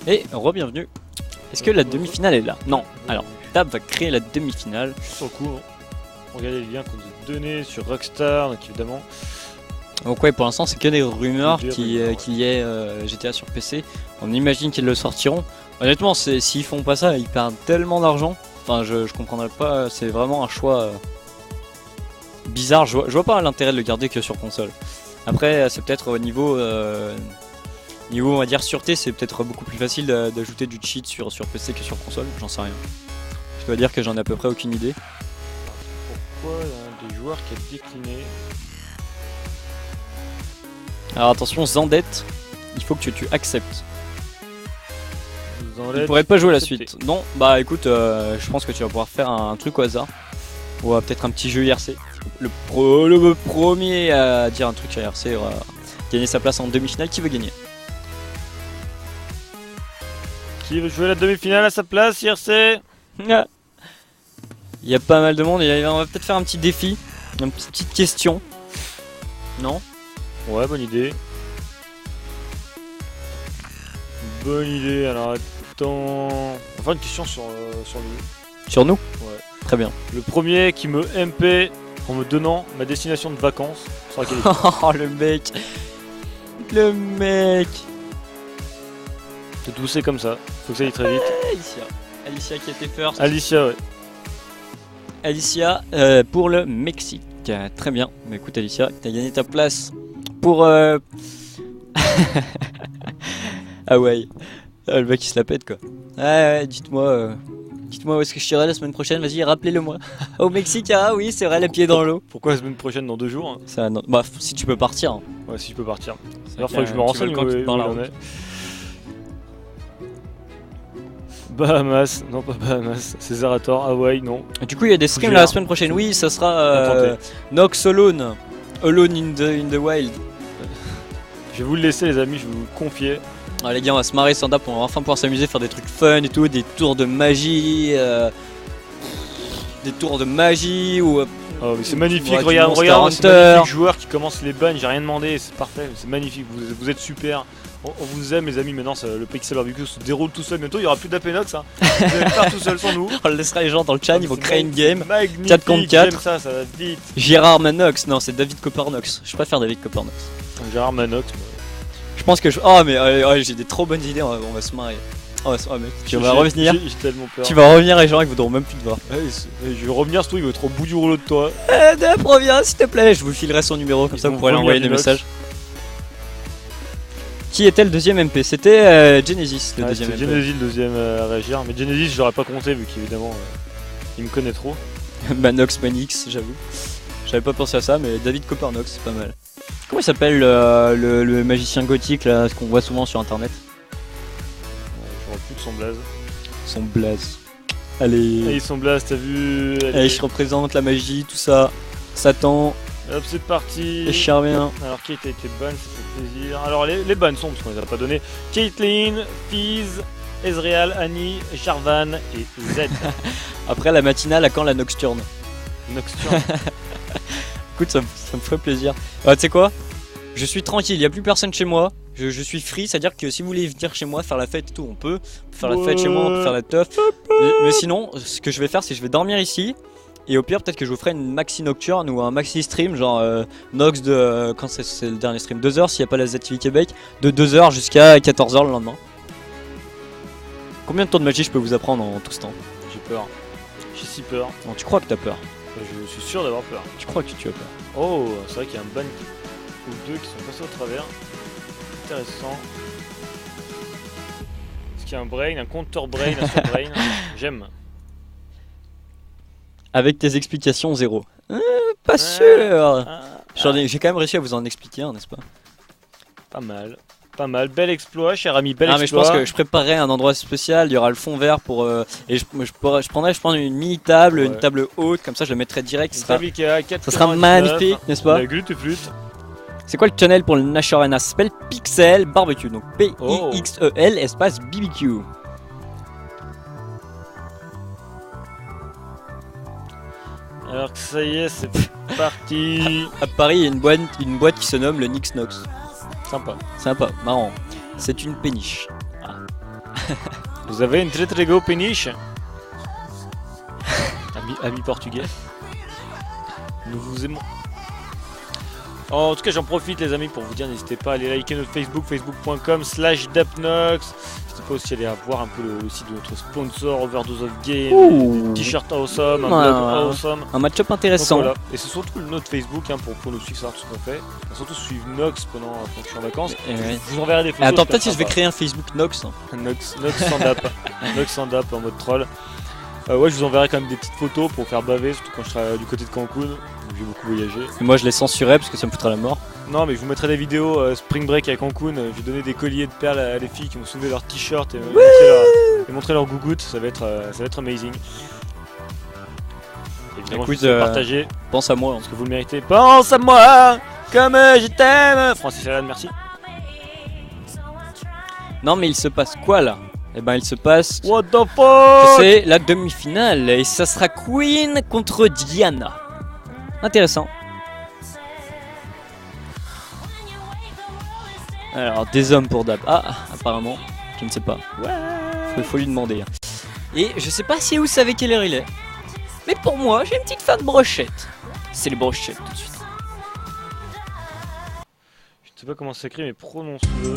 Et re-bienvenue. Est-ce que la demi-finale est là? Non. Alors, Tab va créer la demi-finale. Sur le coup, regardez les liens qu'on nous a donnés sur Rockstar, donc évidemment. Donc ouais, pour l'instant c'est que des rumeurs qu'il y ait GTA sur PC. On imagine qu'ils le sortiront. Honnêtement, s'ils font pas ça, ils perdent tellement d'argent. Enfin, je comprendrais pas. C'est vraiment un choix bizarre. Je vois pas l'intérêt de le garder que sur console. Après, c'est peut-être au niveau on va dire sûreté, c'est peut-être beaucoup plus facile d'ajouter du cheat sur PC que sur console. J'en sais rien. Je dois dire que j'en ai à peu près aucune idée. Pourquoi il y a un des joueurs qui a décliné? Alors attention, Zandette, il faut que tu acceptes. Zandette, il pourrait pas jouer la suite. Non, bah écoute, je pense que tu vas pouvoir faire un truc au hasard. Ou peut-être un petit jeu IRC. Le premier à dire un truc sur IRC aura gagné sa place en demi-finale. Qui veut gagner? Qui veut jouer la demi-finale à sa place, IRC? Il y a pas mal de monde et on va peut-être faire un petit défi. Une petite question. Non? Ouais, bonne idée. bonne idée. Alors attends. On va faire une question sur lui. Sur nous? Ouais. Très bien. Le premier qui me MP en me donnant ma destination de vacances sera quel Oh le mec. Le mec. C'est tout, c'est comme ça. Faut que ça aille très vite. Alicia qui était first. Alicia, ouais. Alicia pour le Mexique. Très bien. Mais écoute Alicia, t'as gagné ta place pour Hawaï. Ah, le mec il se la pète quoi. Ouais, dites-moi où est-ce que je serai la semaine prochaine, vas-y rappelez-le moi. Au Mexique, ah oui c'est vrai, les pieds dans l'eau. Pourquoi la semaine prochaine dans 2 jours hein. Ça, non. Bah si tu peux partir. Hein. Ouais, si je peux partir. C'est Alors vrai faudrait que je me renseigne quand où tu te parles où on est. Bahamas, non pas Bahamas, Césarator, Hawaï, non. Du coup il y a des streams Gère. la semaine prochaine, oui ça sera Contenté. Nox Alone. Alone in the wild. Je vais vous le laisser les amis, je vais vous le confier. Ah, les gars on va se marrer stand-up, on va enfin pouvoir s'amuser, faire des trucs fun et tout, des tours de magie. Des tours de magie ou... Oh mais c'est magnifique, Ouais, du regarde, Monster regarde, c'est Hunter. magnifique joueur qui commence les bans, j'ai rien demandé, c'est parfait, c'est magnifique, vous êtes super. On vous aime les amis, maintenant le Pixel Barbecue se déroule tout seul, bientôt il n'y aura plus d'Apenox, hein. Vous allez le faire tout seul sans nous. On laissera les gens dans le chat, ils vont C'est créer une game. Magnifique, 4 contre 4. j'aime ça va vite. Gérard Manox, non c'est David Coppernox, je préfère David Coppernox. Gérard Manox. Je pense que oh mais ouais, j'ai des trop bonnes idées, on va se marrer. Oh mec, tu vas revenir. J'ai tellement peur. Tu vas revenir, les gens ils voudront même plus te voir. Ouais, je vais revenir, surtout il va être au bout du rouleau de toi. Reviens s'il te plaît, je vous filerai son numéro comme Ils ça vous vont pourrez lui envoyer des revenir, messages. Qui était le deuxième MP? C'était Genesis, le Ouais, deuxième c'était MP. Genesis le deuxième à réagir, mais Genesis je l'aurais pas compté vu qu'évidemment il me connaît trop. Manox Manix, j'avoue. J'avais pas pensé à ça, mais David Coppernox, c'est pas mal. Comment il s'appelle le magicien gothique là, ce qu'on voit souvent sur internet? Je vois plus de son blaze. Son blaze. Allez, Allez, son blaze, t'as vu? allez, je représente la magie, tout ça. Satan, Hop, c'est parti. et je reviens. Alors Kate a été ban, ça fait plaisir. Alors les bans sont, parce qu'on les a pas donnés. Caitlyn, Fizz, Ezreal, Annie, Jarvan et Z. Après la matinale, à quand la nocturne? Nocturne. Écoute, ça me ferait plaisir. Ah, tu sais quoi? Je suis tranquille, il n'y a plus personne chez moi. Je suis free, c'est-à-dire que si vous voulez venir chez moi faire la fête et tout, on peut faire la fête chez moi, on peut faire la teuf. Mais sinon, ce que je vais faire, c'est que je vais dormir ici. Et au pire, peut-être que je vous ferai une maxi nocturne ou un maxi stream, genre Nox de. Quand c'est le dernier stream? 2h s'il n'y a pas la ZTV Québec. De 2h jusqu'à 14h le lendemain. Combien de temps de magie je peux vous apprendre en tout ce temps? J'ai peur. J'ai si peur. Non, tu crois que t'as peur? Je suis sûr d'avoir peur. Tu crois que tu as peur? Oh, c'est vrai qu'il y a un ban ou deux qui sont passés au travers. Intéressant. Est-ce qu'il y a un brain, un compteur brain, un sur-brain? J'aime. Avec tes explications, zéro. Pas Ouais. sûr. Ah, J'ai quand même réussi à vous en expliquer un, n'est-ce pas? pas mal. Pas mal. Bel exploit, cher ami. Bel Ah, mais je exploit. pense que je préparerai un endroit spécial. Il y aura le fond vert pour. Et je prendrai une mini table, Ouais. une table haute, comme ça je le mettrai direct. Une Ça sera, table Ikea, 4,99. ça sera magnifique, n'est-ce pas? La glut et flûte. C'est quoi le channel pour le Nash Arena? Ça s'appelle Pixel Barbecue. Donc Oh. Pixel espace BBQ. Alors que ça y est, c'est parti. À Paris, il y a une boîte qui se nomme le Nix Nox. Sympa. Sympa, marrant. C'est une péniche. Vous avez une très gros péniche. Ami portugais. Nous vous aimons. En tout cas, j'en profite les amis pour vous dire, n'hésitez pas à aller liker notre Facebook, facebook.com/dapnox. N'hésitez pas aussi à aller voir un peu le site de notre sponsor, Overdose of Game, Ouh. des t-shirts awesome, un Ouais, blog ouais. awesome. Un match-up Donc intéressant. voilà. Et c'est surtout notre Facebook hein, pour nous suivre, savoir tout ce qu'on fait. Et surtout suivre Nox pendant que je suis en vacances. Et ouais. Je vous enverrai des photos. Attends, super peut-être si je vais sympas. créer un Facebook Nox. Nox sans dap. Nox sans dap en mode troll. Ouais, je vous enverrai quand même des petites photos pour faire baver, surtout quand je serai du côté de Cancun, où j'ai beaucoup voyagé. Et moi je les censurerai parce que ça me foutrait la mort. Non, mais je vous mettrai des vidéos Spring Break à Cancun. J'ai donné des colliers de perles à des filles qui m'ont soulevé leur t-shirt et montré leur gougoute. Ça va être amazing. Évidemment, Écoute, je vous partager Pense à moi. parce que vous le méritez. Pense à moi comme je t'aime. Francis Allan, merci. Non mais il se passe quoi là? Eh ben il se passe... What the fuck? C'est la demi-finale et ça sera Queen contre Diana. Intéressant. Alors des hommes pour Dab. Ah apparemment. Je ne sais pas. Faut lui demander. Et je sais pas si vous savez quelle heure il est. Mais pour moi, j'ai une petite fin de brochette. C'est les brochettes tout de suite. Je sais pas comment ça s'écrit, mais prononce-le.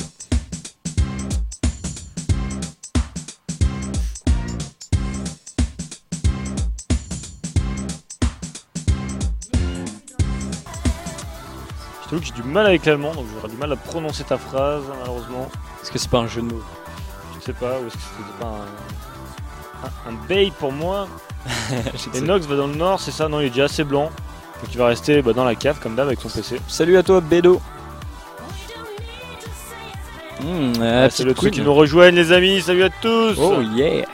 Je t'avoue que j'ai du mal avec l'allemand, donc j'aurai du mal à prononcer ta phrase, malheureusement. Est-ce que c'est pas un jeu de mots? Je sais pas, ou est-ce que c'était pas un bay pour moi? Et Nox va dans le nord, c'est ça? Non, il est déjà assez blanc. Donc il va rester dans la cave comme d'hab avec son PC. Salut à toi, Bédo. C'est le truc qui nous rejoignent, les amis. Salut à tous! Oh yeah!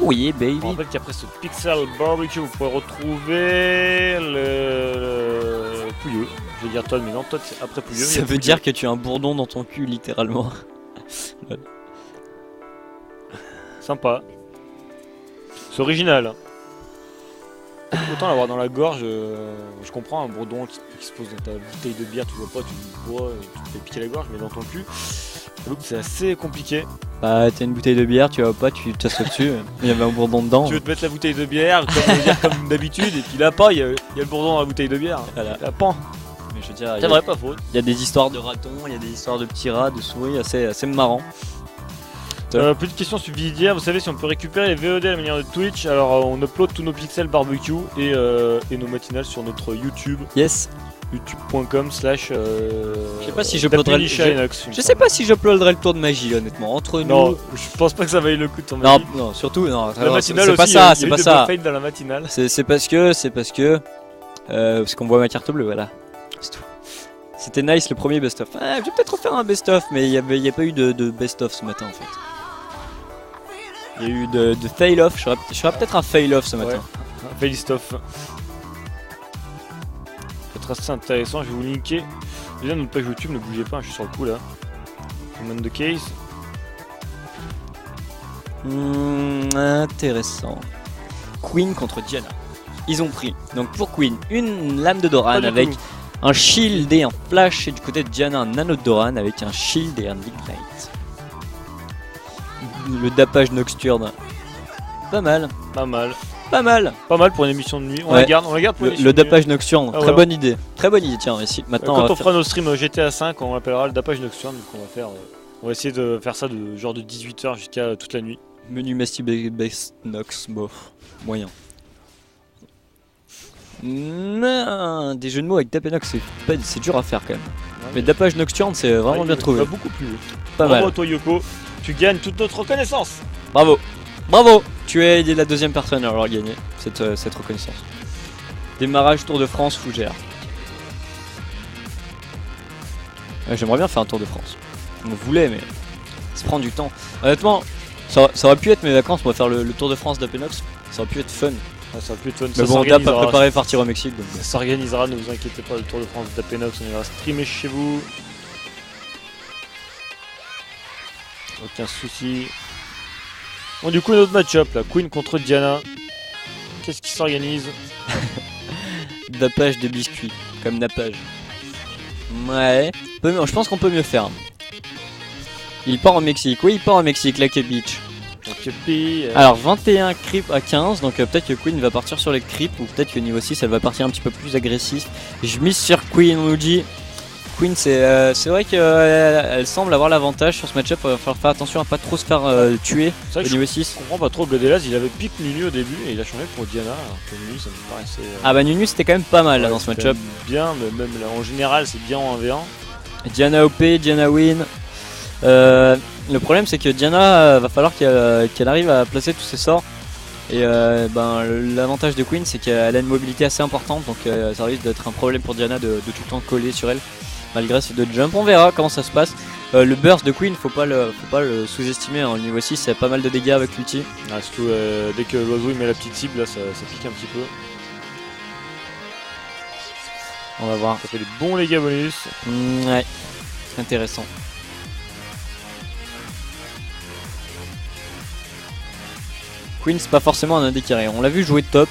Oh yeah, baby! Je rappelle qu'après ce Pixel Barbecue, vous pourrez retrouver le Pouilleux. Je vais dire Todd, mais non, Todd c'est après Pouilleux. Ça veut dire que tu as un bourdon dans ton cul, littéralement. Sympa. C'est original. Autant l'avoir dans la gorge, je comprends un bourdon qui se pose dans ta bouteille de bière, tu vois pas, tu bois, tu te fais piquer la gorge, mais dans ton cul, c'est assez compliqué. Bah t'as une bouteille de bière, tu vois pas, tu t'assois dessus, il y avait un bourdon dedans. Tu veux te mettre la bouteille de bière, comme d'habitude, et puis là pas, il y a le bourdon dans la bouteille de bière. Voilà. La pan. Mais je veux dire, C'est vrai, pas faute. Il y a des histoires de ratons, il y a des histoires de petits rats, de souris, assez marrant. Petite question subsidiaire, vous savez si on peut récupérer les VOD à la manière de Twitch? Alors on upload tous nos pixels barbecue et nos matinales sur notre YouTube. Yes. youtube.com/ Je sais pas si j'uploaderai je sais pas si j'uploaderai le tour de magie honnêtement entre nous. Non, je pense pas que ça vaille le coup de ton magie. Non, surtout non. La matinale c'est aussi, pas ça, c'est il y a pas eu ça. des dans la matinale. C'est parce qu'on voit ma carte bleue, voilà. C'est tout. C'était nice le premier best-of. Je vais peut-être refaire un best-of, mais il y a pas eu de best-of ce matin en fait. Il y a eu de fail-off, je ferai peut-être un fail-off ce matin. Ouais, un fail-stuff. Peut-être assez intéressant, je vais vous linker. Déjà notre page YouTube, ne bougez pas, je suis sur le coup là. Man the case. Intéressant. Queen contre Diana. Ils ont pris, donc pour Queen, une lame de Doran avec un shield et un flash, et du côté de Diana, un anneau de Doran avec un shield et un ignite. Le dapage nocturne. Pas mal. Pas mal. Pas mal. Pas mal pour une émission de nuit. On la garde pour une émission de nuit. Le dapage nocturne, Ah, très bonne idée. Très bonne idée, tiens, ici. Maintenant, quand on fera nos streams GTA 5, on l'appellera le dapage nocturne. Donc on va faire. On va essayer de faire ça de genre de 18h jusqu'à toute la nuit. Menu Masty Best Nox, bof. Moyen. Des jeux de mots avec Dapenox, c'est dur à faire quand même. Ouais, mais dapage nocturne, c'est vraiment bien trouvé. Beaucoup plus. Pas mal. Bravo à toi Yoko, tu gagnes toute notre reconnaissance. Bravo. Bravo. Tu es la deuxième personne à avoir gagné cette reconnaissance. Démarrage Tour de France, Fougère. J'aimerais bien faire un Tour de France. On voulait, mais ça prend du temps. Honnêtement, ça aurait pu être mes vacances, on va faire le Tour de France d'Apenox. Ça aurait pu être fun. Ah, ça aurait pu être fun. Mais bon, Dap a préparé partir au Mexique. Donc... Ça s'organisera, ne vous inquiétez pas, le Tour de France d'Apenox, on ira streamer chez vous. Aucun souci. Bon, du coup, une autre match-up là, Queen contre Diana. Qu'est-ce qui s'organise? Dapage de biscuits, comme nappage. Ouais, je pense qu'on peut mieux faire. Il part en Mexique, oui, il part en Mexique, Lake Beach. Alors 21 creep à 15, donc peut-être que Queen va partir sur les creeps, ou peut-être que niveau 6 elle va partir un petit peu plus agressif. Je mise sur Queen, on nous dit. Queen, c'est vrai qu'elle semble avoir l'avantage sur ce match-up, il va falloir faire attention à pas trop se faire tuer au niveau 6. Je comprends pas trop, Godelas il avait pique Nunu au début et il a changé pour Diana, alors que Nunu ça me paraissait... Ah bah Nunu c'était quand même pas mal là dans ce match-up. Bien, mais même là, en général c'est bien en 1v1. Diana OP, Diana win. Le problème c'est que Diana va falloir qu'elle arrive à placer tous ses sorts. Et l'avantage de Queen c'est qu'elle a une mobilité assez importante, donc ça risque d'être un problème pour Diana de tout le temps coller sur elle. Malgré ces deux jumps, on verra comment ça se passe. Le burst de Queen, faut pas le sous-estimer. Au niveau 6, il y a pas mal de dégâts avec l'ulti. Ah, surtout dès que l'oiseau il met la petite cible, là, ça pique un petit peu. On va voir. Ça fait des bons dégâts bonus. Ouais, intéressant. Queen, c'est pas forcément un AD carry. On l'a vu jouer top,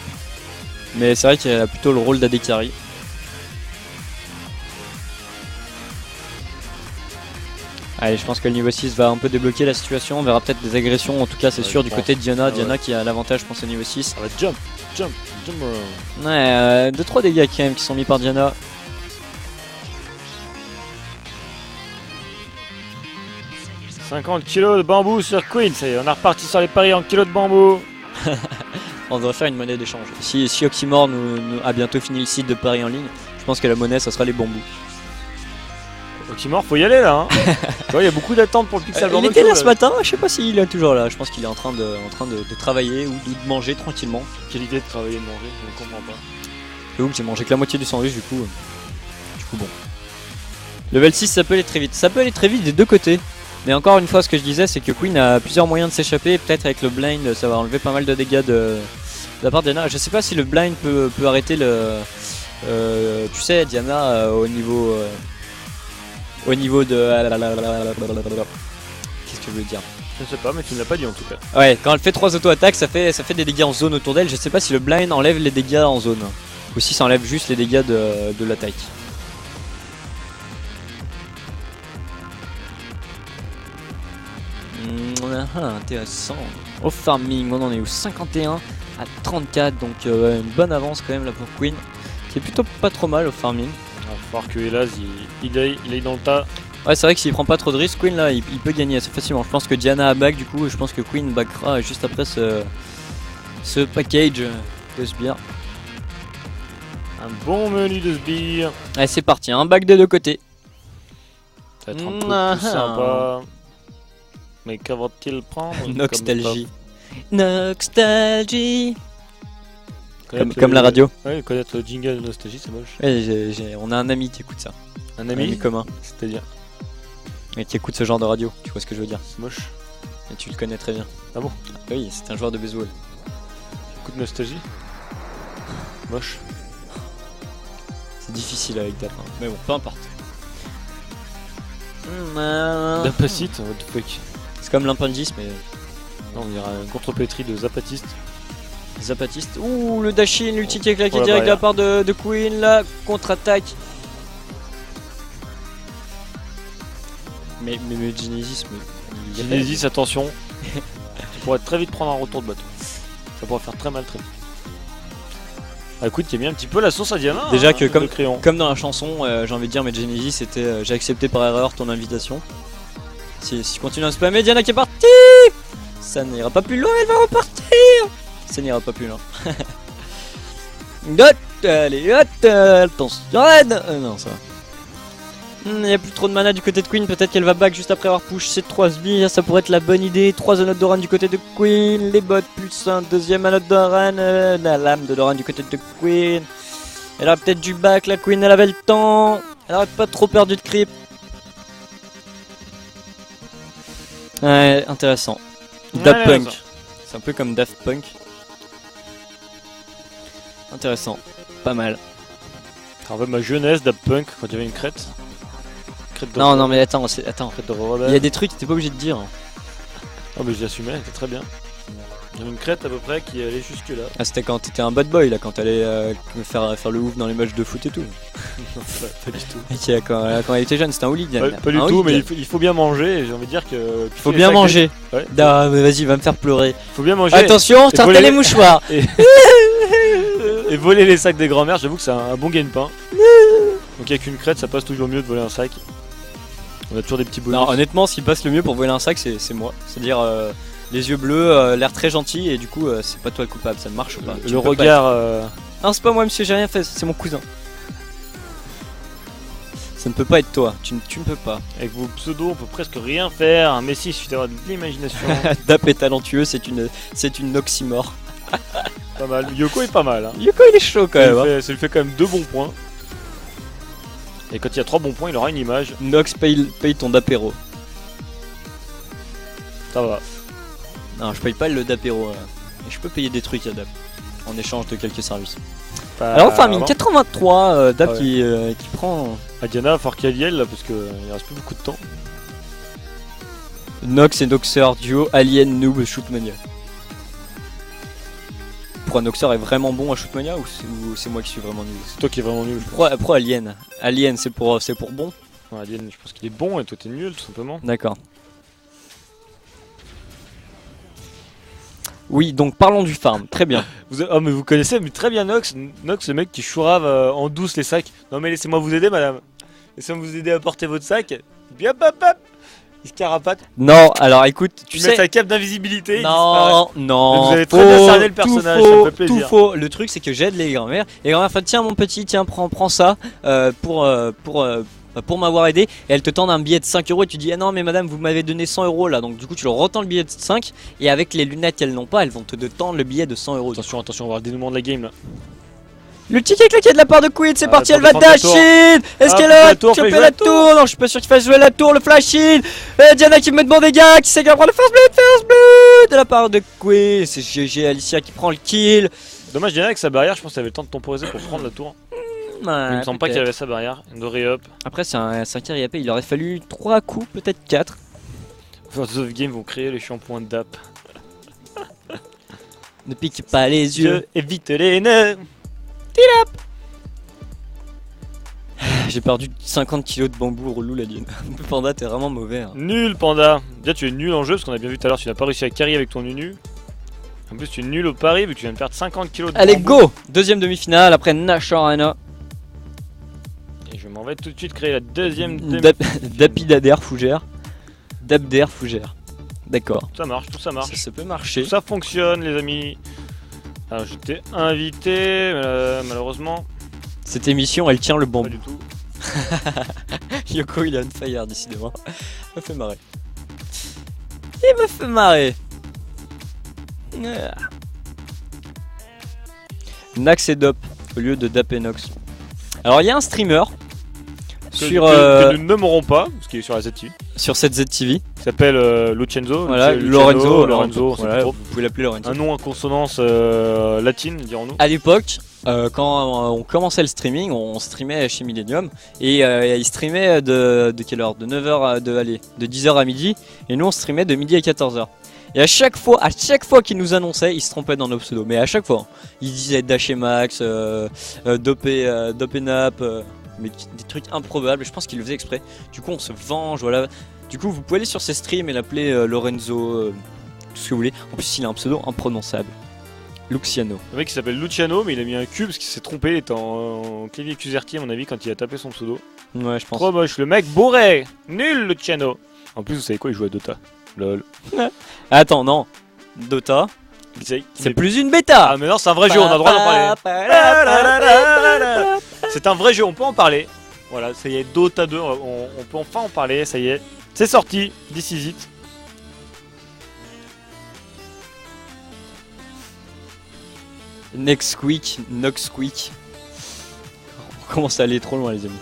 mais c'est vrai qu'il a plutôt le rôle d'AD carry. Allez, je pense que le niveau 6 va un peu débloquer la situation. On verra peut-être des agressions. En tout cas, c'est Ouais, sûr, je du pense. côté de Diana. Ah Diana ouais. qui a l'avantage, je pense, au niveau 6. Ça va être jump around. Ouais, 2-3 dégâts quand même qui sont mis par Diana. « 50 kilos de bambou sur Queen, ça y est, on est reparti sur les paris en kilos de bambou. On devrait faire une monnaie d'échange. Si Oxymore a bientôt fini le site de paris en ligne, je pense que la monnaie, ça sera les bambous. Oxymore, faut y aller là. Hein. Tu vois, il y a beaucoup d'attentes pour le Pixel Il Barbecue. était là ce matin, je sais pas s'il est toujours là. Je pense qu'il est en train de travailler ou de manger tranquillement. Quelle idée de travailler et de manger, je ne comprends pas. J'avoue que j'ai mangé que la moitié du sandwich du coup bon. Level 6 ça peut aller très vite. Ça peut aller très vite des deux côtés. Mais encore une fois ce que je disais c'est que Queen a plusieurs moyens de s'échapper. Peut-être avec le blind ça va enlever pas mal de dégâts de la part de Diana. Je sais pas si le blind peut arrêter le... tu sais Diana au niveau de... Qu'est-ce que je veux dire? Je ne sais pas, mais tu ne l'as pas dit en tout cas. Ouais, quand elle fait 3 auto-attaques, ça fait des dégâts en zone autour d'elle. Je sais pas si le blind enlève les dégâts en zone. Ou si ça enlève juste les dégâts de l'attaque. Intéressant. Au farming, on en est au 51 à 34. Donc une bonne avance quand même là pour Queen. Qui est plutôt pas trop mal au farming. Il va falloir que Hélas, il aille dans le tas. Ouais, c'est vrai que s'il prend pas trop de risques, Queen là, il peut gagner assez facilement. Je pense que Diana a back du coup, et je pense que Queen backera juste après ce package de sbires. Un bon menu de sbires. Allez, c'est parti, un back des deux côtés. Ça va être un peu plus sympa. Mais qu'avant-il prendre Nostalgie. Nostalgie. Comme la radio. Ouais, connaître le jingle de Nostalgie, c'est moche. Ouais, on a un ami qui écoute ça. Un Un ami ami commun. C'est-à-dire, Et qui écoute ce genre de radio. Tu vois ce que je veux dire? c'est moche. Et tu le connais très bien. Ah bon? Oui, c'est un joueur de baseball. Écoute Nostalgie. Moche. C'est difficile avec Dap. Mais bon, peu importe. Zapacite, what the fuck. C'est comme l'impingis, mais Non, on dirait un contrepétrie de Zapatiste. Zapatiste. Ouh, le dash-in, l'ulti qui est claqué Oh, la direct de la barrière. part de Queen. La contre-attaque. Mais Genesis, mais. Genesis, attention. Tu pourrais très vite prendre un retour de bateau. Ça pourrait faire très mal très vite. Ah, écoute, il y a mis un petit peu la sauce à Diana. Déjà hein, que le crayon. Comme dans la chanson, j'ai envie de dire, mais Genesis, c'était j'ai accepté par erreur ton invitation. Si je continue à spammer, Diana qui est partie. Ça n'ira pas plus loin, elle va repartir. Ça n'ira pas plus loin. Allez, attention. Non, ça va. Il n'y a plus trop de mana du côté de Queen, peut-être qu'elle va back juste après avoir push ces 3 sbires, ça pourrait être la bonne idée. 3 anotes d'Oran du côté de Queen, les bots plus un deuxième anote d'Oran, la lame de Doran du côté de Queen. Elle a peut-être du back, la Queen, elle avait le temps, elle aurait pas trop perdu de creep. Ouais, intéressant. Daft Ouais, Punk, c'est un peu comme Daft Punk. Intéressant, pas mal. Ça rappelle ma jeunesse Daft Punk quand il y avait une crête. Non mais attends, Crête de il rebelle. y a des trucs que t'es pas obligé de dire. Ah mais je l'assumais, c'était très bien. Il y avait une crête à peu près qui allait jusque là. Ah, c'était quand t'étais un bad boy là, quand t'allais faire le ouf dans les matchs de foot et tout. Non, pas du tout. Ok, quand elle était jeune, c'était un hooligan. Pas du Un tout, mais hooligan. il faut bien manger. Et j'ai envie de dire que. Faut bien manger. Ouais. Ah, mais vas-y, va me faire pleurer. Faut bien manger. Attention, et sortez voler- les mouchoirs. Et voler les sacs des grands-mères, j'avoue que c'est un bon gagne-pain. Donc avec une crête, ça passe toujours mieux de voler un sac. On a toujours des petits bonus. Non, honnêtement, ce qui passe le mieux pour voler un sac, c'est moi. C'est-à-dire les yeux bleus, l'air très gentil, et du coup, c'est pas toi le coupable, ça ne marche pas. Tu le peux pas regard. être- Non, c'est pas moi, monsieur, j'ai rien fait, c'est mon cousin. Ça ne peut pas être toi, tu ne peux pas. Avec vos pseudos, on peut presque rien faire. Mais si, il suffit d'avoir de l'imagination. Dap est talentueux, c'est une oxymore. Pas mal. Yoko est pas mal. Hein. Yoko, il est chaud quand même. Hein. Ça lui fait quand même 2 bons points. Et quand il y a 3 bons points, il aura une image. Nox paye ton dapéro. Ça va. Non, je paye pas le dapéro. Mais je peux payer des trucs à Dap en échange de quelques services. Alors, farming 83, Dap Ah ouais. qui prend. À Diana, il va falloir qu'elle y aille là parce qu'il reste plus beaucoup de temps. Nox et Noxer, duo Alien Noob Shootmania. Pourquoi Noxer est vraiment bon à Shootmania ou c'est moi qui suis vraiment nul? C'est toi qui es vraiment nul. Pourquoi Alien? Alien c'est pour bon? Ouais, Alien, je pense qu'il est bon et toi t'es nul tout simplement. D'accord. Oui, donc parlons du farm. Très bien. Oh mais vous connaissez mais très bien Nox. Nox, le mec qui chourave en douce les sacs. Non mais laissez-moi vous aider madame. Laissez-moi vous aider à porter votre sac. Puis hop hop hop. Il se carapate. Non, alors écoute, tu Tu sais. mets sa cape d'invisibilité. il Non, non. Mais vous avez très bien cerné le personnage, tout ça me faux, fait plaisir. Tout faux. Le truc, c'est que j'aide les grand-mères. Et les grand-mères font tiens, mon petit, tiens, prends ça pour m'avoir aidé. Et elles te tendent un billet de 5 euros. Et tu dis, ah non, mais madame, vous m'avez donné 100 euros là. Donc, du coup, tu leur retends le billet de 5. Et avec les lunettes qu'elles n'ont pas, elles vont te tendre le billet de 100 euros. Attention, attention, on va voir le dénouement de la game là. Le ticket claqué de la part de Queen, c'est parti, pour elle va défendre la tour. dash-in. Est-ce Ah, qu'elle fais a la tour, fais chopé jouer la la tour? Non, je suis pas sûr qu'il fasse jouer la tour, le flash-in. Diana qui me demande des gars, qui sait qui va prendre le first blood de la part de Queen. C'est GG, Alicia qui prend le kill. Dommage, Diana avec sa barrière, je pense qu'elle avait le temps de temporiser pour prendre la tour. Il me semble pas qu'il avait sa barrière. De re-up. Après, c'est un carry AP, il aurait fallu 3 coups, peut-être 4. Force of Game vont créer les shampoings d'AP. Ne pique pas les yeux. Évite les nœuds. J'ai perdu 50 kilos de bambou, relou la dune. Panda, t'es vraiment mauvais. Hein. Nul Panda. Déjà tu es nul en jeu parce qu'on a bien vu tout à l'heure tu n'as pas réussi à carry avec ton nunu. En plus tu es nul au pari vu que tu viens de perdre 50 kilos de Allez, bambou. go. Deuxième demi-finale, après Nash Arena. Et je m'en vais tout de suite créer la deuxième Dapidader Fougère. Dabder Fougère. D'accord. Ça marche, tout ça marche. Ça peut marcher. Tout ça fonctionne les amis. Alors j'étais invité malheureusement Cette émission, elle tient le pas bambou. du tout. Yoko, il est on fire, décidément. Il me fait marrer. Il me fait marrer. Ah. Nax et Dop au lieu de Dap et Nox. Alors, il y a un streamer que nous nommerons pas parce qu'il est sur la ZTV. sur cette ZTV. Qui s'appelle Lucenzo. Voilà, Lorenzo, Lorenzo. on sait Voilà, pas trop. vous pouvez l'appeler Lorenzo. Un nom à consonance latine dirons-nous. À l'époque, quand on commençait le streaming, on streamait chez Millennium et il streamait de quelle heure? De 9h de 10h à midi et nous on streamait de midi à 14h. Et à chaque fois qu'il nous annonçait, il se trompait dans nos pseudos. Mais à chaque fois, il disait Dash et Max, Dopé Nap, mais des trucs improbables. Je pense qu'il le faisait exprès. Du coup, on se venge, voilà. Du coup, vous pouvez aller sur ses streams et l'appeler Lorenzo, tout ce que vous voulez. En plus, il a un pseudo imprononçable. Luciano. Le mec il s'appelle Luciano mais il a mis un Q parce qu'il s'est trompé, il était en clavier QWERTY à mon avis quand il a tapé son pseudo. Ouais, je pense. Trop moche, le mec bourré. Nul Luciano. En plus vous savez quoi, il joue à Dota. Lol. Attends, non. Dota, C'est c'est plus une bêta. Ah mais non c'est un vrai jeu, on a le droit d'en parler. C'est un vrai jeu, on peut en parler. Voilà, ça y est, Dota 2, on peut enfin en parler, ça y est. C'est sorti, this is it. Next Quick, Nox Quick. On commence à aller trop loin les amis.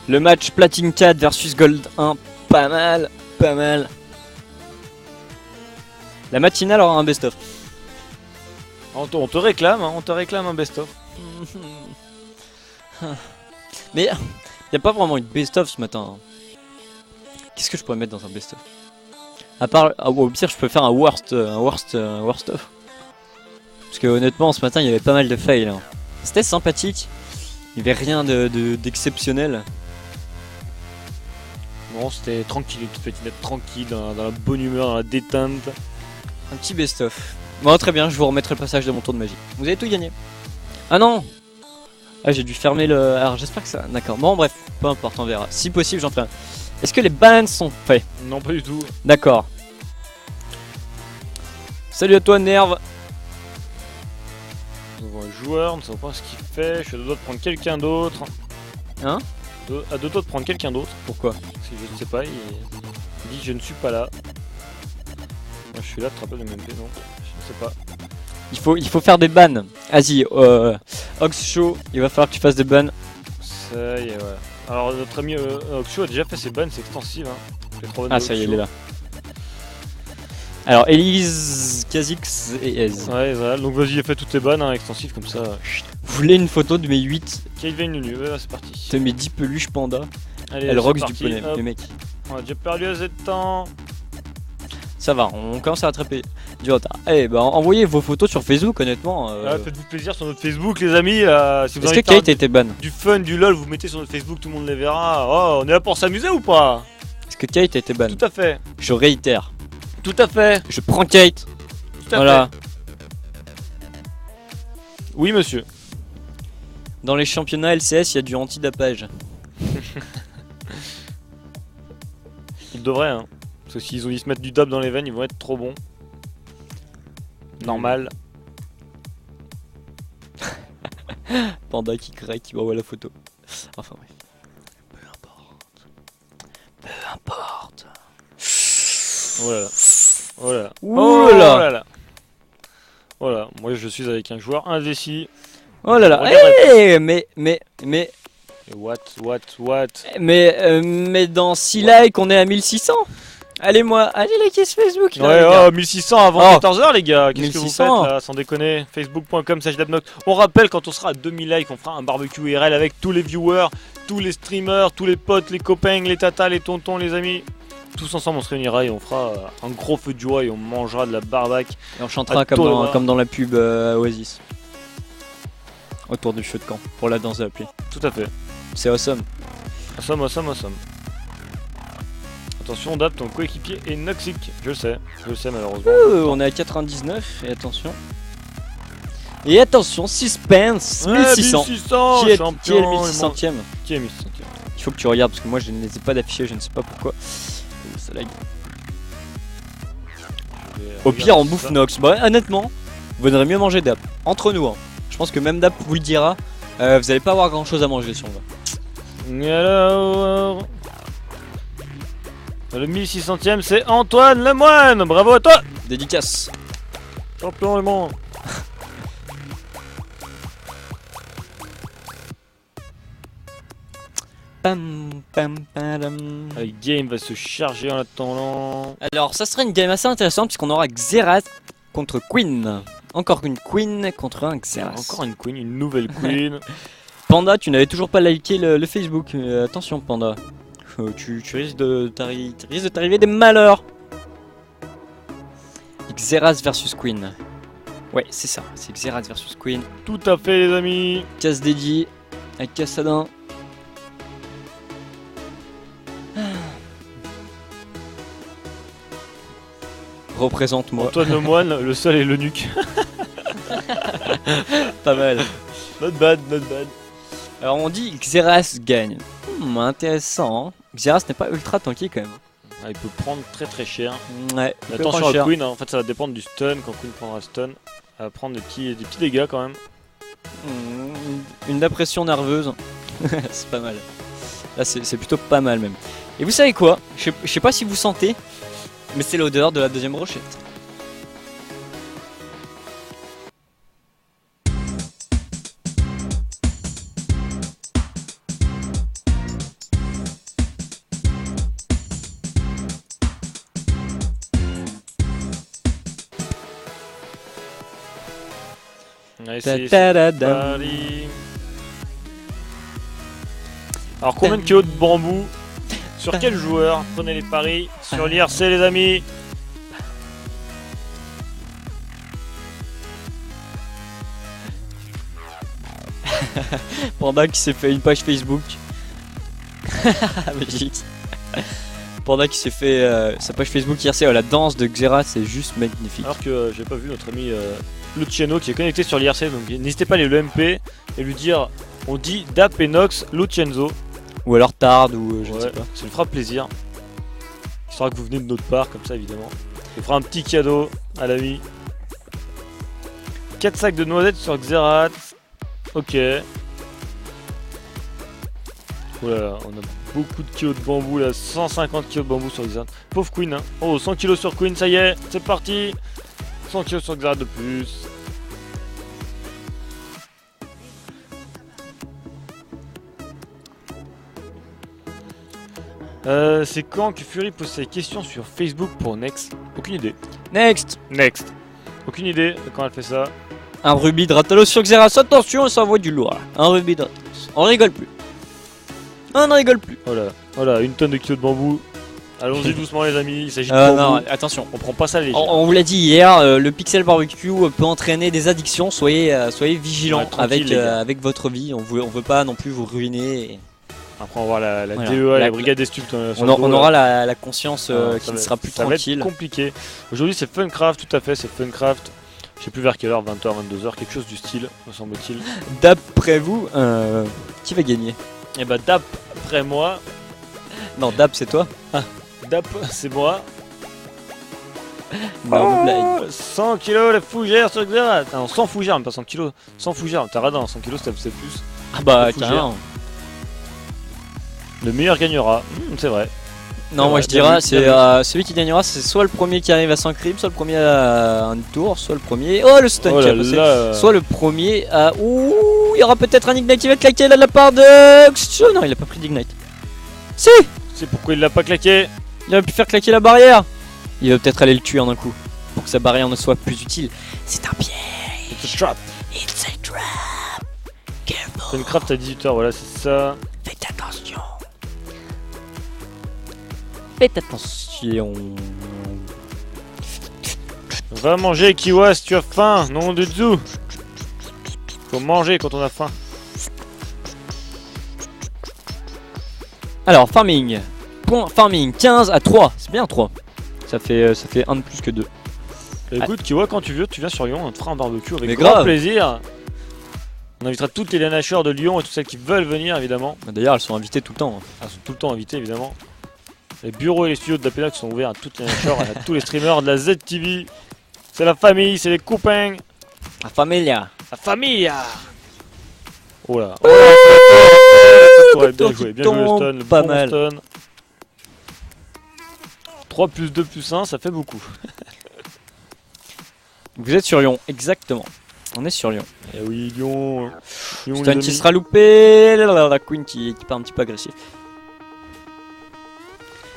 Le match Platine 4 versus Gold 1, pas mal, pas mal. La matinale aura un best-of. On te réclame, hein, on te réclame un best-of. Mais y a pas vraiment une best-of ce matin. Qu'est-ce que je pourrais mettre dans un best-of? À part, au pire, je peux faire un worst of. Parce que honnêtement, ce matin, il y avait pas mal de fails. Hein. C'était sympathique. Il y avait rien d'exceptionnel. Bon, c'était tranquille, une petite patinette tranquille, dans la bonne humeur, dans la détente. Un petit best-of. Bon, très bien, je vous remettrai le passage de mon tour de magie. Vous avez tout gagné. Ah non! Ah, j'ai dû fermer le... Alors, j'espère que ça... D'accord. Bon, bref, peu importe, on verra. Si possible, j'en fais un. Est-ce que les bans sont faits? Non, pas du tout. D'accord. Salut à toi, Nerve. Nous avons un joueur, on ne sait pas ce qu'il fait. Je suis à deux doigts de prendre quelqu'un d'autre. Hein? À deux doigts de prendre quelqu'un d'autre. Pourquoi? Parce que je ne sais pas, il dit je ne suis pas là. Moi je suis là, tu te rappelles de MP, non? Je ne sais pas. Il faut faire des bans. Vas-y, Ox Show, il va falloir que tu fasses des bans. Ça y est, ouais. Alors notre ami Oxo a déjà fait ses bans, c'est extensif. Hein. Ah, ça y est, il est là. Alors, Elise, Kha'Zix et Ez. Ouais, voilà. Donc vas-y, fais toutes tes bans hein, extensifs comme ça. Vous voulez une photo de mes 8, Kevin Nunu, ouais, c'est parti. de mes 10 peluches panda? Allez, Elle c'est rocks du parti, poney, hop. les mecs. On a déjà perdu à Z temps. Ça va, on commence à rattraper. Du retard. Eh bah envoyez vos photos sur Facebook honnêtement. Ah, faites-vous plaisir sur notre Facebook les amis. Si vous Est-ce avez que Kate était ban? du fun, du lol, vous mettez sur notre Facebook, tout le monde les verra. Oh, on est là pour s'amuser ou pas? Est-ce que Kate était ban? Tout à fait. Je réitère. Tout à fait. Je prends Kate. Tout à Voilà. fait. Oui monsieur. Dans les championnats LCS, il y a du anti-dapage. Ils devraient hein. Parce que s'ils se mettent du dab dans les veines, ils vont être trop bons. Normal. Panda qui craque, qui m'envoie la photo. Enfin bref. Peu importe. Oh là là. Oh là là. Ouh là là. Voilà, moi je suis avec un joueur indécis. Oh là là. Regarde. Eh, mais Et what mais dans 6 likes, on est à 1600. Allez likez ce Facebook là, Ouais, les gars. oh, 1600 avant Oh. 14h les gars, qu'est-ce que vous 1600. faites là, sans déconner? Facebook.com/dabnox. On rappelle, quand on sera à 2000 likes, on fera un barbecue IRL avec tous les viewers, tous les streamers, tous les potes, les copains, les tatas, les tontons, les amis. Tous ensemble on se réunira et on fera un gros feu de joie et on mangera de la barbac. Et on chantera À comme toi, dans, voilà. comme dans la pub Oasis. Autour du feu de camp, pour la danse de la pluie. Tout à fait. C'est awesome. Awesome. Attention, Dab, ton coéquipier est Noxic. Je le sais malheureusement. On est à 99, et attention. Et attention, suspense, Ouais, 1600. 1600 Qui est le champion, 1600ème? Qui est 1600? Il faut que tu regardes parce que moi je ne les ai pas d'affichés, je ne sais pas pourquoi. Ça lag. Au pire, on bouffe Nox. Bah, honnêtement, vous vaudrait mieux manger Dap. Entre nous, hein. Je pense que même Dap vous le dira. Vous allez pas avoir grand chose à manger si on va. Et alors, le 1600ème, c'est Antoine Lemoine. Bravo à toi, Dédicace. champion Lemoine. Pam, pam, padam. Le game va se charger en attendant. Alors, ça serait une game assez intéressante puisqu'on aura Xerath contre Queen. Encore une Queen contre un Xerath. Encore une queen, une nouvelle queen. Panda, tu n'avais toujours pas liké le Facebook. Attention, Panda. Tu risques de t'arriver des malheurs. Xerath versus Queen. Ouais, c'est ça. C'est Xerath versus Queen. Tout à fait les amis. Casse dédié avec Cassadin. Représente-moi. Antoine Lemoine, le seul et le nuque. Pas mal. Not bad. Alors on dit Xerath gagne. Intéressant. Hein. Xerath n'est pas ultra tanky quand même. Ah, il peut prendre très cher. Ouais. il peut Attention prendre à cher. Queen, hein. En fait ça va dépendre du stun. Quand Queen prendra stun, elle va prendre des petits dégâts quand même. Une dépression nerveuse. C'est pas mal. Là c'est plutôt pas mal même. Et vous savez quoi? Je sais pas si vous sentez, mais c'est l'odeur de la deuxième brochette. Allez, Ta c'est ta da da. parti. Alors combien de kilos de bambou? Sur quel joueur? Prenez les paris sur l'IRC les amis. Panda qui s'est fait une page Facebook. Magique. Panda qui s'est fait sa page Facebook hier, c'est la danse de Xerath, c'est juste magnifique. Alors que j'ai pas vu notre ami Luciano qui est connecté sur l'IRC, donc n'hésitez pas à aller le MP et lui dire on dit Dap et Nox Lucenzo. Ou alors Tard ou je ne Ouais, sais pas. ça lui fera plaisir. Il saura que vous venez de notre part, comme ça évidemment. Il fera un petit cadeau à l'ami. 4 sacs de noisettes sur Xerath. Ok. Oh là là, on a beaucoup de kilos de bambou là, 150 kilos de bambou sur Xerath. Pauvre Queen hein. Oh, 100 kilos sur Queen, ça y est, c'est parti. 100 kilos sur Xerath de plus. C'est quand que Fury pose ses questions sur Facebook pour Next? Aucune idée. Next. Aucune idée de quand elle fait ça. Un rubis de Rathalos sur Xerath, attention, ça envoie du lourd là. Un rubis de Rathalos. On rigole plus. On ne rigole plus. Voilà, une tonne de kilos de bambou. Allons-y doucement les amis, il s'agit de Non, vous. attention. On prend pas ça léger. On vous l'a dit hier, le pixel barbecue peut entraîner des addictions. Soyez vigilants Ouais, tranquille, les gars. avec votre vie. On veut pas non plus vous ruiner. Après on va voir la Voilà. DEA, La- la brigade des stupes. On aura la conscience qui ne sera plus ça va tranquille. être compliqué. Aujourd'hui c'est Funcraft, tout à fait, c'est Funcraft. Je sais plus vers quelle heure, 20h, 22h, quelque chose du style, me semble-t-il. D'après vous, qui va gagner? Et bah d'après moi, Non, Dap c'est toi. c'est moi. Non, blague. 100 kilos la fougère sur Xerath. Non, 100 fougères, même pas 100 kilos. 100 fougères, t'as radin, 100 kilos c'est plus. Ah bah la fougère. carrément. Le meilleur gagnera, c'est vrai. Non, moi je bien dirais, vu, c'est bien celui qui gagnera, c'est soit le premier qui arrive à 100 crimes, soit le premier à un tour, soit le premier. Oh le stun Oh qui a là passé. là. Soit le premier à. Ouh, il y aura peut-être un Ignite qui va claquer là de la part de. Oh, non, il a pas pris d'Ignite. Si, C'est pourquoi il l'a pas claqué. il aurait pu faire claquer la barrière. Il va peut-être aller le tuer en un coup pour que sa barrière ne soit plus utile. C'est un piège. It's a trap. It's a trap. Careful. Funcraft à 18h, voilà, c'est ça. Faites attention. Faites attention. Va manger Kiwa si tu as faim, nom de Dieu. Faut manger quand on a faim. Alors, farming. Point farming, 15 à 3. C'est bien 3. Ça fait 1 de plus que 2. Écoute, Kiwa, quand tu veux, tu viens sur Lyon, on te fera un barbecue avec Mais grand grave. plaisir. On invitera toutes les lanacheurs de Lyon et toutes celles qui veulent venir, évidemment. D'ailleurs, elles sont invitées tout le temps. Elles sont tout le temps invitées, évidemment. Les bureaux et les studios de Dapenac sont ouverts à toutes les lanacheurs et à tous les streamers de la ZTV. C'est la famille, c'est les copains. La familia. La famille. Oh là. Ouais, Bien joué, bien joué le stun, le pas bon mal. stun. 3 plus 2 plus 1, ça fait beaucoup. Vous êtes sur Lyon, exactement. On est sur Lyon. Et oui, Lyon. Lyon Stun les qui amis. sera loupé. La Queen qui part un petit peu agressif.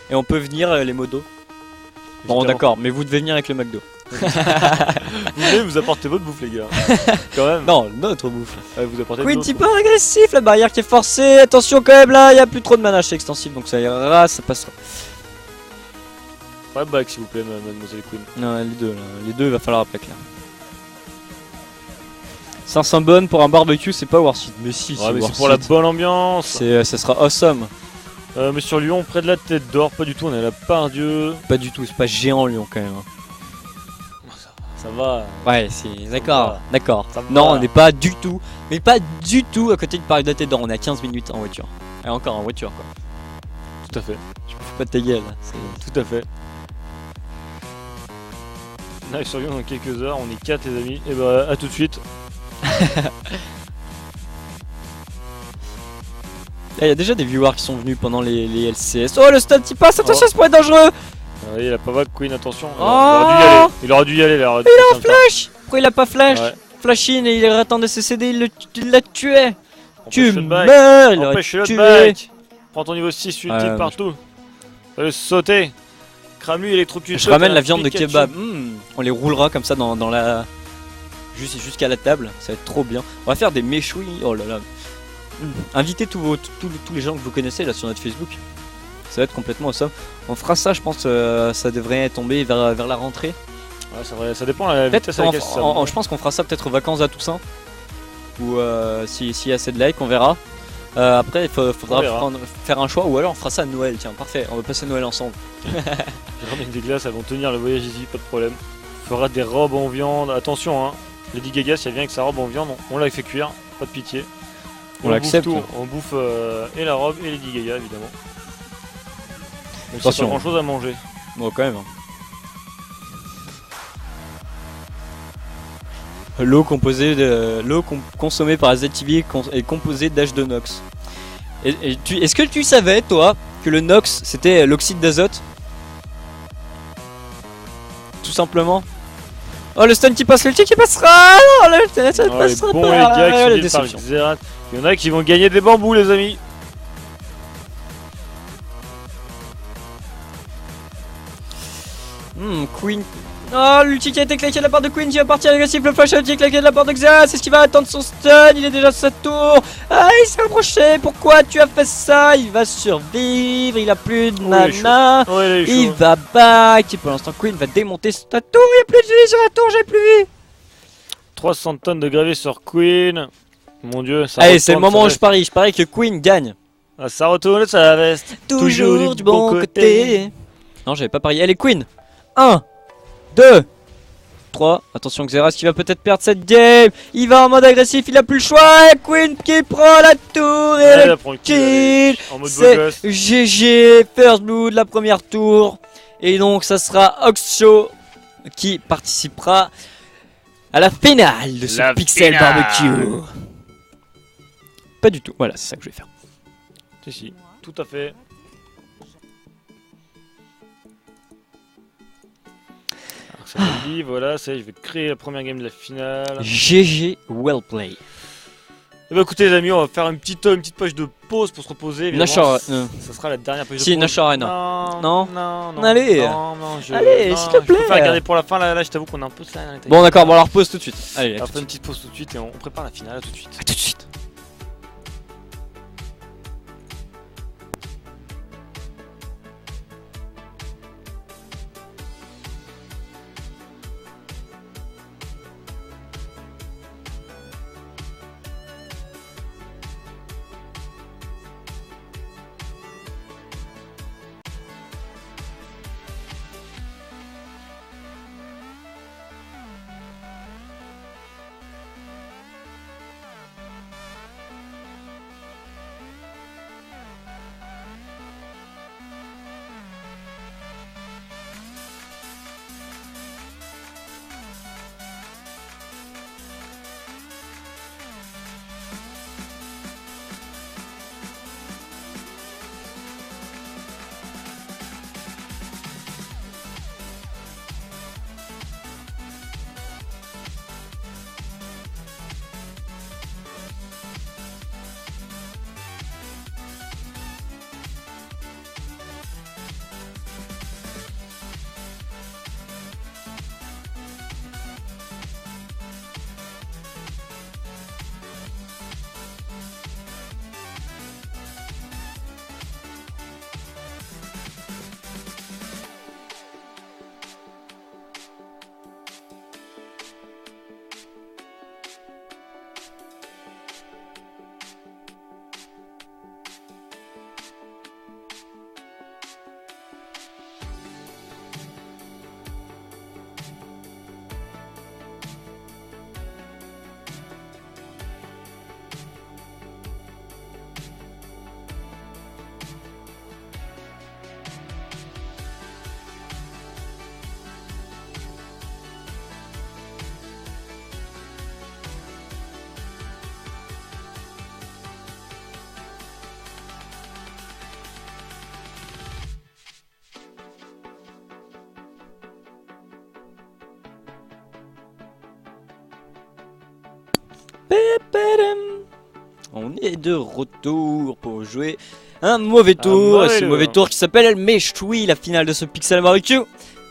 Et on peut venir les modos. Bon Évidemment. d'accord, mais vous devez venir avec le McDo. Vous venez vous apporter votre bouffe, les gars. Quand même. Non, notre bouffe. Ouais, vous apportez Queen notre petit peu agressif, la barrière qui est forcée. Attention quand même là, il n'y a plus trop de mana chez extensif donc ça ira, ça passera. Ouais, back s'il vous plaît, mademoiselle Queen. Non, les deux, là. Les deux, il va falloir appeler là. 500 bonnes pour un barbecue, c'est pas worth it. Mais si, Ouais, mais worth c'est pour la it. bonne ambiance. Ça sera awesome. Mais sur Lyon, près de la tête d'or, pas du tout, on est à la Pardieu. Pas du tout, c'est pas géant Lyon quand même. Ça va. Ouais, c'est d'accord, va. d'accord. Ça va. Non, on n'est pas du tout, mais pas du tout à côté de Paris de la Tête d'Or. On est à 15 minutes en voiture. Et encore en voiture quoi. Tout à fait. Faut pas de ta gueule. c'est- Tout à fait. On arrive sur Lyon dans quelques heures, on est 4 les amis. Et bah, à tout de suite. Il y a déjà des viewers qui sont venus pendant les LCS. Oh le stun qui passe, attention, ça pourrait être dangereux. Ah oui, il a pas vague Queen, attention. Oh Il aurait dû y aller. Il aurait dû y aller. Il a un flash. Pourquoi il a pas flash? Ouais. Flash in et il attendait ses CD, il l'a tué. Tu Empêche le back. meurs, il aurait Empêche le tué. back. Prends ton niveau 6, utile Ouais, partout. Va le sauter. Crame-lui électrocute. Je ramène la viande de Pikachu. kebab. On les roulera comme ça dans la. Jusqu'à la table, ça va être trop bien. On va faire des méchouilles. Oh là là. Invitez tous les gens que vous connaissez là sur notre Facebook. Ça va être complètement awesome. On fera ça, je pense, ça devrait tomber vers la rentrée. Ouais, c'est vrai, ça dépend de la Peut-être, vitesse à laquelle ça monte. je pense qu'on fera ça peut-être aux vacances à Toussaint. Ou s'il y a assez de likes, on verra. Après, il faudra On verra. faire un choix. Ou alors on fera ça à Noël. Tiens, parfait. On va passer Noël ensemble. Je ramène des glaces, elles vont tenir le voyage ici, pas de problème. On fera des robes en viande. Attention, hein. Lady Gaga, si elle vient avec sa robe en viande, on la fait cuire, pas de pitié. On l'accepte. Bouffe tout. On bouffe et la robe et Lady Gaga, évidemment. Mais c'est Attention. pas grand chose à manger. Bon, quand même. L'eau consommée par la ZTV est composée d'H2 NOx. Est-ce que tu savais, toi, que le NOx c'était l'oxyde d'azote? Tout simplement. Oh, le stun qui passe, l'ulti qui passera. Non, le stun ça Oh, les passera bons pas. les gars Ah, qui la sont par déception. Xerath. Il y en a qui vont gagner des bambous, les amis. Queen. Oh, l'ulti qui a été claqué de la part de Queen qui va partir agressif, le flash out qui est claqué de la part de Xas, est-ce qu'il va attendre son stun? Il est déjà à sa tour. Ah, il s'est approché, pourquoi tu as fait ça? Il va survivre, il a plus de mana. Il va back, et pour l'instant Queen va démonter sa tour, il n'y a plus de vie sur la tour, j'ai plus vu. 300 tonnes de gravier sur Queen. Mon dieu, ça allez, c'est le moment où je parie que Queen gagne. Ah, ça retourne sa veste. Toujours du bon côté. Non, j'avais pas parié. Allez, Queen. 1, 2, 3. Attention, Xerath qui va peut-être perdre cette game. Il va en mode agressif, il a plus le choix. Et Queen qui prend la tour et le kill. C'est GG, First Blood, la première tour. Et donc, ça sera Oxio qui participera à la finale de ce Pixel Barbecue. Pas du tout. Voilà, c'est ça que je vais faire. Si, tout à fait. Ça me dit, voilà, ça y est, je vais créer la première game de la finale. GG, well play. Et bah écoutez les amis, on va faire une petite page de pause pour se reposer. Nashor, ça sera la dernière page de pause. Si, Nashor Arena. Non. Allez, allez, s'il te plaît. Je préfère garder pour la fin, là je t'avoue qu'on est un peu ça. Bon d'accord, bon alors pause tout de suite. Allez, on fait une petite pause tout de suite et on prépare la finale, à tout de suite. A tout de suite. On est de retour pour jouer un mauvais tour. Et c'est le mauvais tour qui s'appelle El Mechoui, la finale de ce Pixel Barbecue.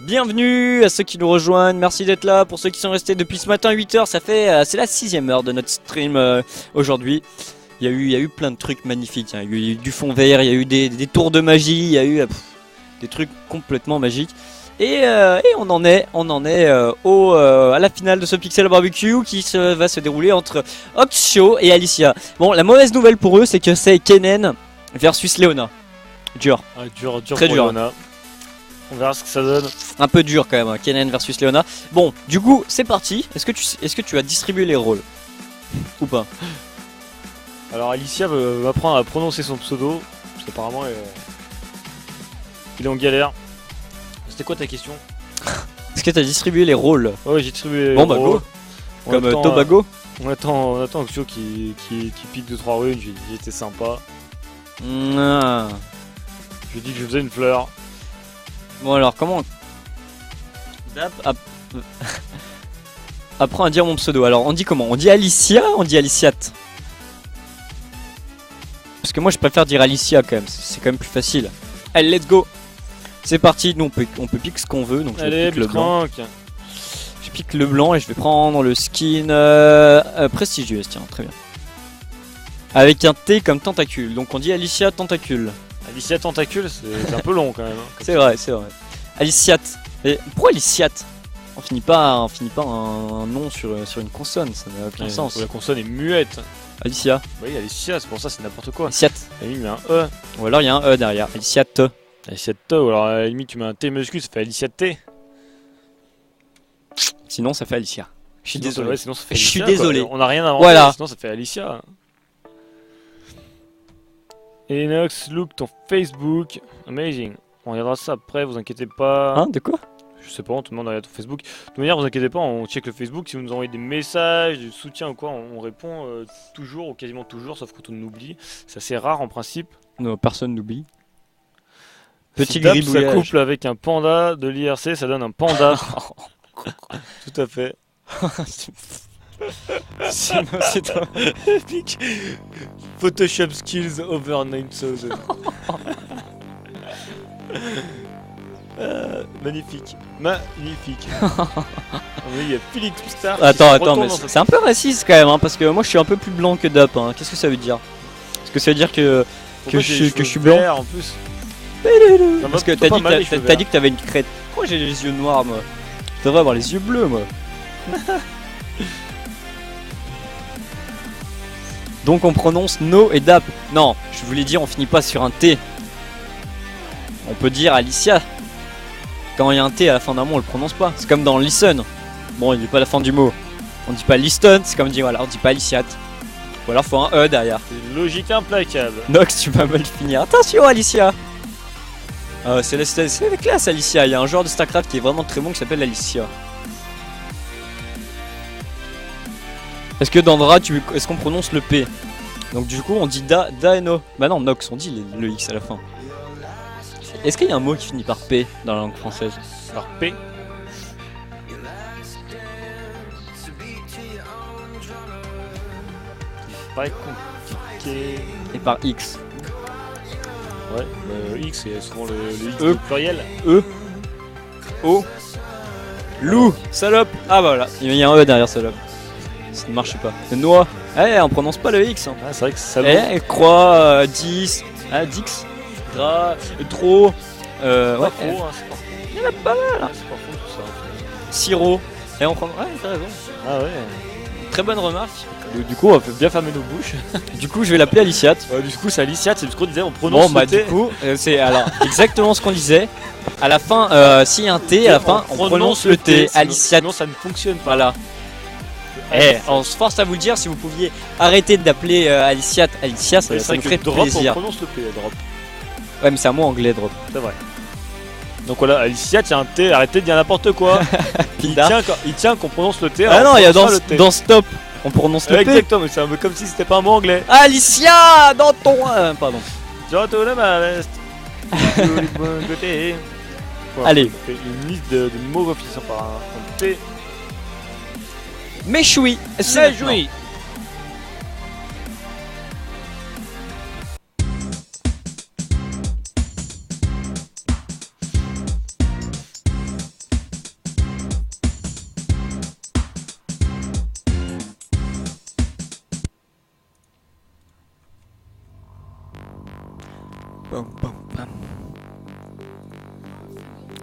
Bienvenue à ceux qui nous rejoignent, merci d'être là. Pour ceux qui sont restés depuis ce matin 8h, ça fait c'est la 6ème heure de notre stream aujourd'hui. Il y a eu plein de trucs magnifiques, hein. Il y a eu du fond vert, il y a eu des tours de magie, il y a eu des trucs complètement magiques. Et on en est à la finale de ce Pixel Barbecue qui va se dérouler entre Oxio et Alicia. Bon, la mauvaise nouvelle pour eux, c'est que c'est Kennen versus Leona. Dur. Ah, dur très pour dur. Leona. On verra ce que ça donne. Un peu dur quand même, hein, Kennen versus Leona. Bon, du coup, c'est parti. Est-ce que tu as distribué les rôles ou pas? Alors Alicia va apprendre à prononcer son pseudo, parce qu'apparemment il est en galère. C'était quoi ta question? Est-ce que tu as distribué les rôles? Ouais, j'ai distribué les rôles. Bon bah go. Comme Tobago. On attend Oxio qui pique 2-3 runes, j'ai dit qu'il était sympa. Je lui ai dit que je faisais une fleur. Bon alors comment... Apprends à dire mon pseudo. Alors on dit comment? On dit Alicia, on dit Aliciat? Parce que moi je préfère dire Alicia quand même, c'est quand même plus facile. Allez, let's go. C'est parti, nous on peut piquer ce qu'on veut, donc allez, je pique le blanc. Je pique le blanc et je vais prendre le skin prestigieux, tiens, très bien. Avec un T comme tentacule, donc on dit Alicia Tentacule. Alicia Tentacule, c'est un peu long quand même. Hein, C'est vrai, c'est vrai. Aliciat. Et pourquoi Aliciat? On finit pas un nom sur une consonne, ça n'a aucun sens. La consonne est muette. Alicia. Oui, Alicia, c'est pour ça, c'est n'importe quoi. Aliciat. Et il met un E. Ou alors il y a un E derrière. Aliciat. Alicia T, ou alors à la limite, tu mets un T majuscule, ça fait Alicia T. Sinon ça fait Alicia. Je suis Sinon, désolé. ouais, sinon ça fait Je suis Alicia, quoi. désolé. On n'a rien inventé, Voilà. sinon ça fait Alicia. Enox, look ton Facebook. Amazing. On regardera ça après, vous inquiétez pas. Hein, de quoi? Je sais pas, on te demande de regarder ton Facebook. De toute manière, vous inquiétez pas, on check le Facebook. Si vous nous envoyez des messages, du soutien ou quoi, on répond toujours ou quasiment toujours, sauf quand on oublie. C'est assez rare en principe. Non, personne n'oublie. Si Petit Dab gribouillage. s'accouple avec un panda de l'IRC, ça donne un panda. Tout à fait. Sinon, c'est toi. Epic. Photoshop skills over 9000. Magnifique. Magnifique. Il y a Philippe Star. Attends, mais c'est un peu raciste quand même, hein, parce que moi je suis un peu plus blanc que Dap. Hein. Qu'est-ce que ça veut dire? Est-ce que ça veut dire que je suis blanc en plus. Parce que t'as dit que t'avais une crête. Pourquoi j'ai les yeux noirs moi? Je devrais avoir les yeux bleus moi. Donc on prononce No et Dap. Non, je voulais dire on finit pas sur un T. On peut dire Alicia. Quand il y a un T à la fin d'un mot, on le prononce pas. C'est comme dans listen. Bon, il dit pas la fin du mot. On dit pas listen, c'est comme dire voilà, on dit pas Aliciat. Ou alors faut un E derrière. C'est une logique implacable. Nox, tu vas mal finir. Attention Alicia. C'est la classe Alicia. Il y a un joueur de StarCraft qui est vraiment très bon qui s'appelle Alicia. Est-ce que dans Dra, est-ce qu'on prononce le P? Donc du coup on dit Daeno. Bah non, Nox, on dit le X à la fin. Est-ce qu'il y a un mot qui finit par P dans la langue française? Par P. C'est pas compliqué. Et par X? Ouais, X, c'est souvent le X E. du pluriel. E. O. Loup. Salope. Ah bah voilà, il y a un E derrière salope. Ça ne marche pas. Le noix. Eh, on prononce pas le X. Hein. Ah, c'est vrai que ça Eh, croix, 10. Ah, Dix. Dra. Trop. Ouais. Trop, hein, c'est pas faux. Il y en a pas mal. Ouais, c'est pas faux tout ça. Sirop. Et on prend. Ouais, t'as raison. Ah ouais. Très bonne remarque. Du coup, on va bien fermer nos bouches. Du coup, je vais l'appeler Aliciat. Du coup, c'est Alicia, c'est ce qu'on disait, on prononce Bon, bah, le T. du coup, c'est alors exactement ce qu'on disait. À la fin, s'il y a un T, à la fin, on prononce le T. Aliciat. Sinon, ça ne fonctionne pas. Voilà. Eh, on se force à vous le dire, si vous pouviez arrêter d'appeler Aliciat Alicia, ça C'est nous vrai ferait que drop, plaisir. on prononce le P, drop. Ouais, mais c'est un mot anglais, drop. C'est vrai. Donc voilà, Alicia, il y a un T, arrêtez de dire n'importe quoi. il tient qu'on prononce le T. Ah alors non, on il y a prononcera le T. dans Stop, on prononce le P. Exactement, mais c'est un peu comme si c'était pas un mot anglais. Alicia, dans ton. Pardon. Je retourne à l'est. Du bon côté. Voilà, Allez. on fait une liste de mots finissant par un T. Méchoui. C'est joui.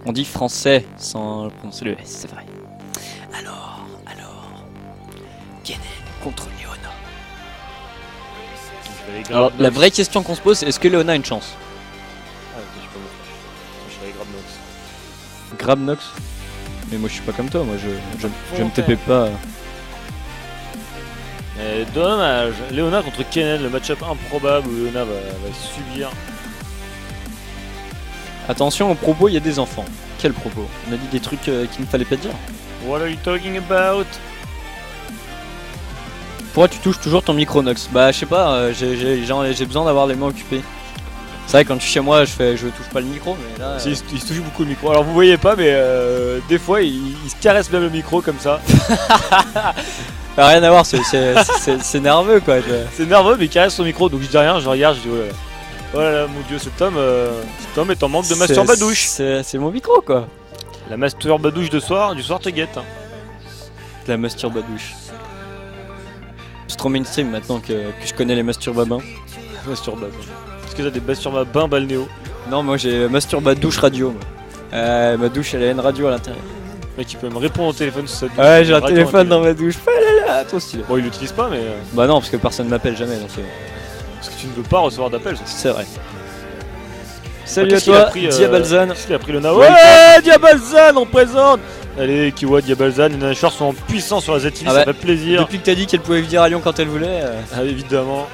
On dit français sans prononcer le S, c'est vrai. Alors, Kennen contre Léona. Alors, la vraie question qu'on se pose, c'est est-ce que Léona a une chance? Ah, je sais pas, moi, je suis avec Grabnox. Grabnox? Mais moi je suis pas comme toi, moi je me TP pas. Dommage. Léona contre Kennen, le match-up improbable où Léona va subir. Attention aux propos, il y a des enfants. Quel propos? On a dit des trucs qu'il ne fallait pas dire. What are you talking about? Pourquoi tu touches toujours ton micro, Nox? Bah je sais pas, j'ai besoin d'avoir les mains occupées. C'est vrai quand je suis chez moi je touche pas le micro, mais là... Il se touche beaucoup le micro. Alors vous voyez pas, mais des fois il se caresse même le micro comme ça. Ça n'a rien à voir, c'est nerveux quoi. C'est nerveux, mais il caresse son micro, donc je dis rien, je regarde, je dis oh là là, mon dieu, cet homme est en manque de masturbadouche. C'est mon micro quoi. La masturbadouche du soir te guette. Hein. La masturbadouche. C'est trop mainstream maintenant que je connais les masturbabins. Masturbable. Est-ce que t'as des masturbabins balnéo? Non, moi j'ai masturbadouche radio. Moi. Ma douche elle a une radio à l'intérieur. Mec, il peut me répondre au téléphone sur sa douche. Ouais, j'ai un Radio téléphone dans intégré. ma douche. Ah là là, trop stylé. Bon, il l'utilise pas, mais. Bah non, parce que personne m'appelle jamais donc Parce que tu ne veux pas recevoir d'appels. c'est vrai. Salut à Qu'est-ce qu'il a toi, pris, Diabalzan. Qu'est-ce qu'il a pris le Nao? Ouais, Ouais, Diabalzan, on présente. Allez, Kiwa, Diabalzan, les Nanashores sont en puissance sur la ZTV, Ah ça ouais. fait plaisir. Depuis que t'as dit qu'elle pouvait venir à Lyon quand elle voulait. Ah, évidemment.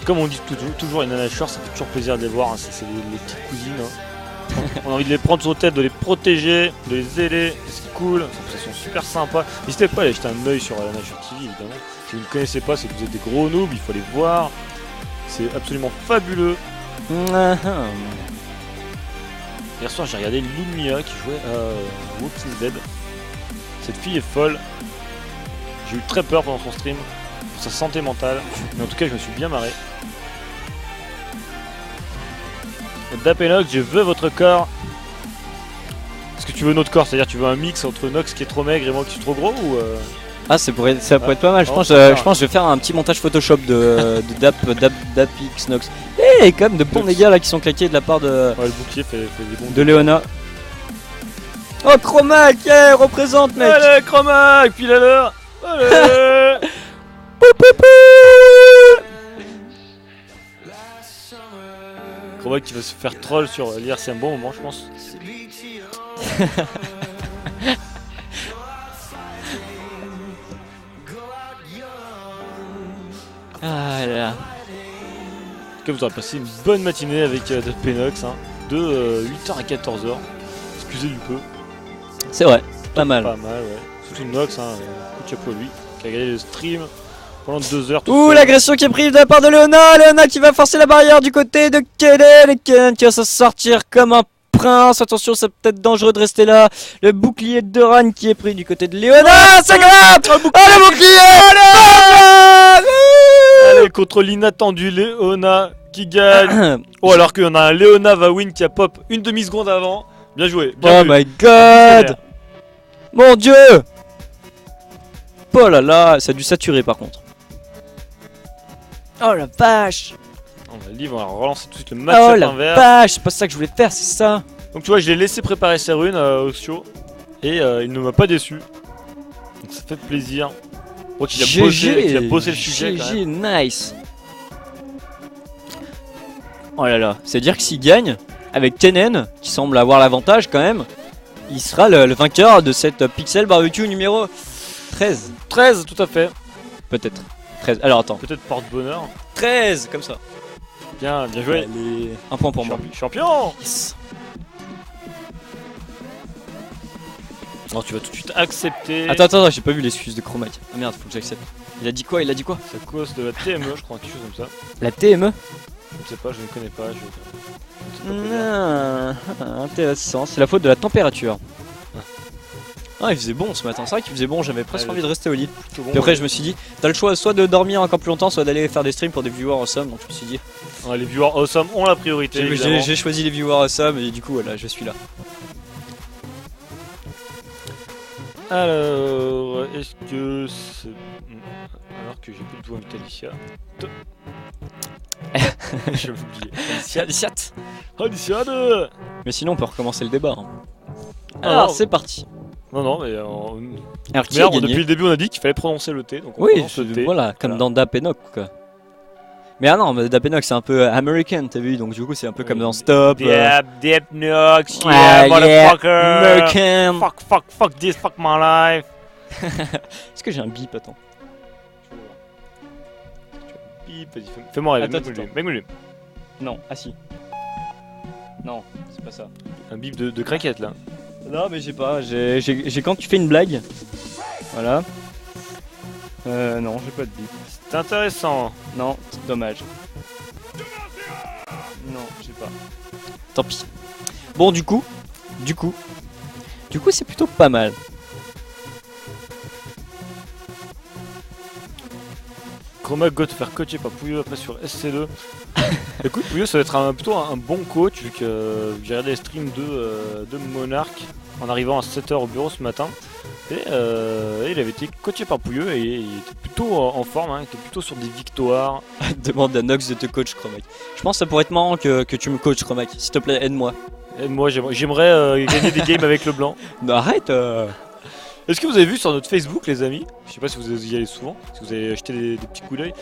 Comme on dit toujours, les Nanashores, ça fait toujours plaisir de les voir, hein. C'est les petites cousines. Hein. On a envie de les prendre sur nos têtes, de les protéger, de les aider, c'est cool, ça sont super sympas. N'hésitez pas à aller jeter un oeil sur la Nashore TV, évidemment. Si vous ne connaissez pas, c'est que vous êtes des gros noobs, il faut les voir. C'est absolument fabuleux. Hier soir, j'ai regardé Lumia qui jouait à Walking Dead. Cette fille est folle. J'ai eu très peur pendant son stream pour sa santé mentale, mais en tout cas, je me suis bien marré. Dapenox, je veux votre corps. Est-ce que tu veux notre corps? C'est-à-dire tu veux un mix entre Nox qui est trop maigre et moi qui suis trop gros ou Ah, ça pourrait être pas mal. Je Oh, pense, super. je pense que je vais faire un petit montage Photoshop de DapX Nox. Et comme de bons Nox. dégâts là qui sont claqués de la part de Ouais, le bouclier fait des bons. de Léona. Oh, Chromac, représente mec. Allez, Chromac, puis la leur. Allez. Chromac qui va se faire troll sur l'IR, c'est un bon moment, je pense. Ah là là. En tout cas, vous aurez passé une bonne matinée avec Dapenox, hein, de 8h à 14h. Excusez du peu. C'est vrai, pas mal. Pas mal, ouais. Surtout Nox, hein, coup de chapeau à lui, qui a gagné le stream pendant 2 heures. tout Ouh, seul. l'agression qui est prise de la part de Léona. Léona qui va forcer la barrière du côté de Kenen. Et Kenen qui va s'en sortir comme un prince. Attention, c'est peut-être dangereux de rester là. Le bouclier de Doran qui est pris du côté de Léona. Ça grimpe. Oh, le bouclier. Allez, contre l'inattendu Léona qui gagne. Oh, alors qu'on a un Léona va win qui a pop une demi-seconde avant. Bien joué. Bien Oh vu. my god. Mon dieu. Oh là là, ça a dû saturer par contre. Oh la vache. On va livre, on va relancer tout de suite le match Oh à la vert. vache, c'est pas ça que je voulais faire, c'est ça. Donc tu vois, je l'ai laissé préparer ses runes au show et il ne m'a pas déçu. Donc ça fait plaisir. Je crois qu'il a bossé le sujet quand GG, même. nice. Oh là là, c'est à dire que s'il gagne avec Kenen, qui semble avoir l'avantage quand même, il sera le vainqueur de cette Pixel Barbecue numéro 13. 13, tout à fait. Peut-être. 13. Alors attends. Peut-être porte-bonheur. 13 comme ça. Bien joué. Allez, un point pour moi. Champion. Yes. Alors tu vas tout de suite accepter. Attends, j'ai pas vu l'excuse de Chromac. Ah merde, faut que j'accepte. Il a dit quoi? C'est à cause de la TME, je crois, quelque chose comme ça. La TME? Je ne sais pas, je ne connais pas. Je ne sais pas quoi dire. Intéressant, c'est la faute de la température. Ah, il faisait bon ce matin, c'est vrai qu'il faisait bon, j'avais presque Ouais, envie de rester au lit. Plutôt bon, Puis après, je me suis dit, t'as le choix soit de dormir encore plus longtemps, soit d'aller faire des streams pour des viewers awesome. Donc je me suis dit, ouais, les viewers awesome ont la priorité. évidemment. j'ai choisi les viewers awesome et du coup, voilà, je suis là. Alors, est-ce que c'est... Alors que j'ai plus de doigt avec Alicia. Je vais oublier. Alicia. Alicia 2. Mais sinon, on peut recommencer le débat. Hein. Alors, Alors, c'est parti. Non, non, mais... Alors, qui a Merde, gagné? depuis le début, on a dit qu'il fallait prononcer le T. Donc on Oui, prononce le T. voilà, comme Voilà. dans Dapenox quoi. Mais ah non, mais Dapenox c'est un peu American, t'as vu, donc du coup c'est un peu comme dans Stop. Dapnox, Ah, yeah, motherfucker. American. Fuck this, fuck my life. Est-ce que j'ai un bip, attends? Bip, vas-y, fais-moi rêver. Attends, Mets-moi lui. Non, ah si. Non, c'est pas ça. Un bip de craquette là. Non, mais j'ai pas, j'ai quand tu fais une blague. Voilà. Non, j'ai pas de bip. C'est intéressant. Non, c'est dommage. Non, j'ai pas. Tant pis. Bon, du coup, c'est plutôt pas mal. Chromac go te faire coacher par Pouilleux après sur SC2. Écoute, Pouilleux ça va être plutôt un bon coach vu que j'ai regardé les streams de Monarch en arrivant à 7h au bureau ce matin. Et il avait été coaché par Pouilleux et il était plutôt en forme, hein, il était plutôt sur des victoires. Demande à Nox de te coach, Chromac. Je pense que ça pourrait être marrant que tu me coaches, Chromac. S'il te plaît, aide-moi. Et moi j'aimerais gagner des games avec le blanc. Non, arrête. Est-ce que vous avez vu sur notre Facebook, les amis, je sais pas si vous y allez souvent, si vous avez acheté des petits coups d'œil,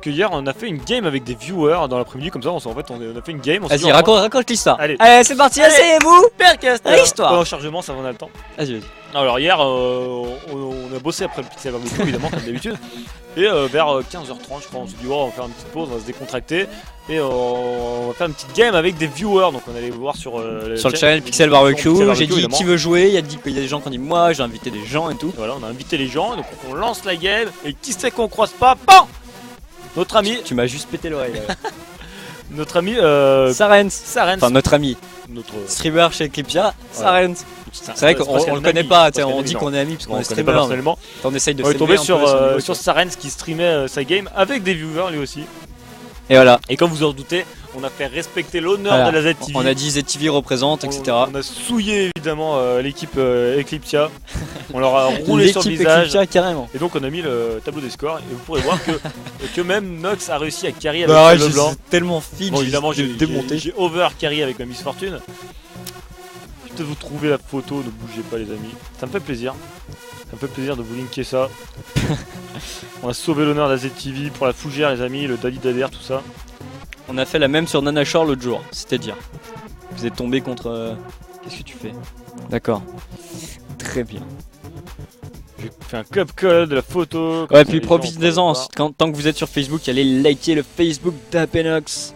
que hier on a fait une game avec des viewers dans l'après-midi, comme ça on a fait une game. Vas-y, raconte l'histoire. Allez, c'est parti, asseyez-vous. L'histoire. Pendant le chargement, ça va, on a le temps. Vas-y. Alors hier, on a bossé après le Pixel Barbecue, évidemment, comme d'habitude. Et vers 15h30, je crois, on s'est dit, oh, on va faire une petite pause, on va se décontracter. Et on va faire une petite game avec des viewers. Donc on allait voir sur le channel Pixel Barbecue. J'ai dit évidemment. qui veut jouer, il y a des gens qui ont dit moi, j'ai invité des gens et tout. Et voilà, on a invité les gens, donc on lance la game. Et qui c'est qu'on croise pas? Bon, notre ami. Tu m'as juste pété l'oreille là. Notre ami Sarens. Enfin, notre ami. Notre Streamer chez Eclipsia, Voilà. Sarens. C'est vrai qu'on le connaît pas, on dit qu'on est amis parce qu'on est connaît streamer. pas personnellement. On essaye de On est tombé s'élever un peu son niveau, sur Sarens qui streamait sa game avec des viewers lui aussi. Et voilà. Et comme vous en doutez, on a fait respecter l'honneur Voilà. de la ZTV. On a dit ZTV représente, etc. On a souillé évidemment l'équipe Eclipsia. On leur a roulé sur le visage. Eclipsia, carrément. Et donc on a mis le tableau des scores. Et vous pourrez voir que même Nox a réussi à carry avec Bah, le blanc. tellement fil, Bon, évidemment, j'ai démonté. J'ai over carry avec ma Miss Fortune. Je vais peut-être vous trouver la photo, ne bougez pas les amis. Ça me fait plaisir. Ça me fait plaisir de vous linker ça. On a sauvé l'honneur de la ZTV pour la fougère les amis, le Dali Dader, tout ça. On a fait la même sur Nana Shore l'autre jour, c'est-à-dire. Vous êtes tombé contre. Qu'est-ce que tu fais? D'accord. Très bien. J'ai fait un club call de la photo. Ouais, puis profitez-en, tant que vous êtes sur Facebook, allez liker le Facebook d'Apenox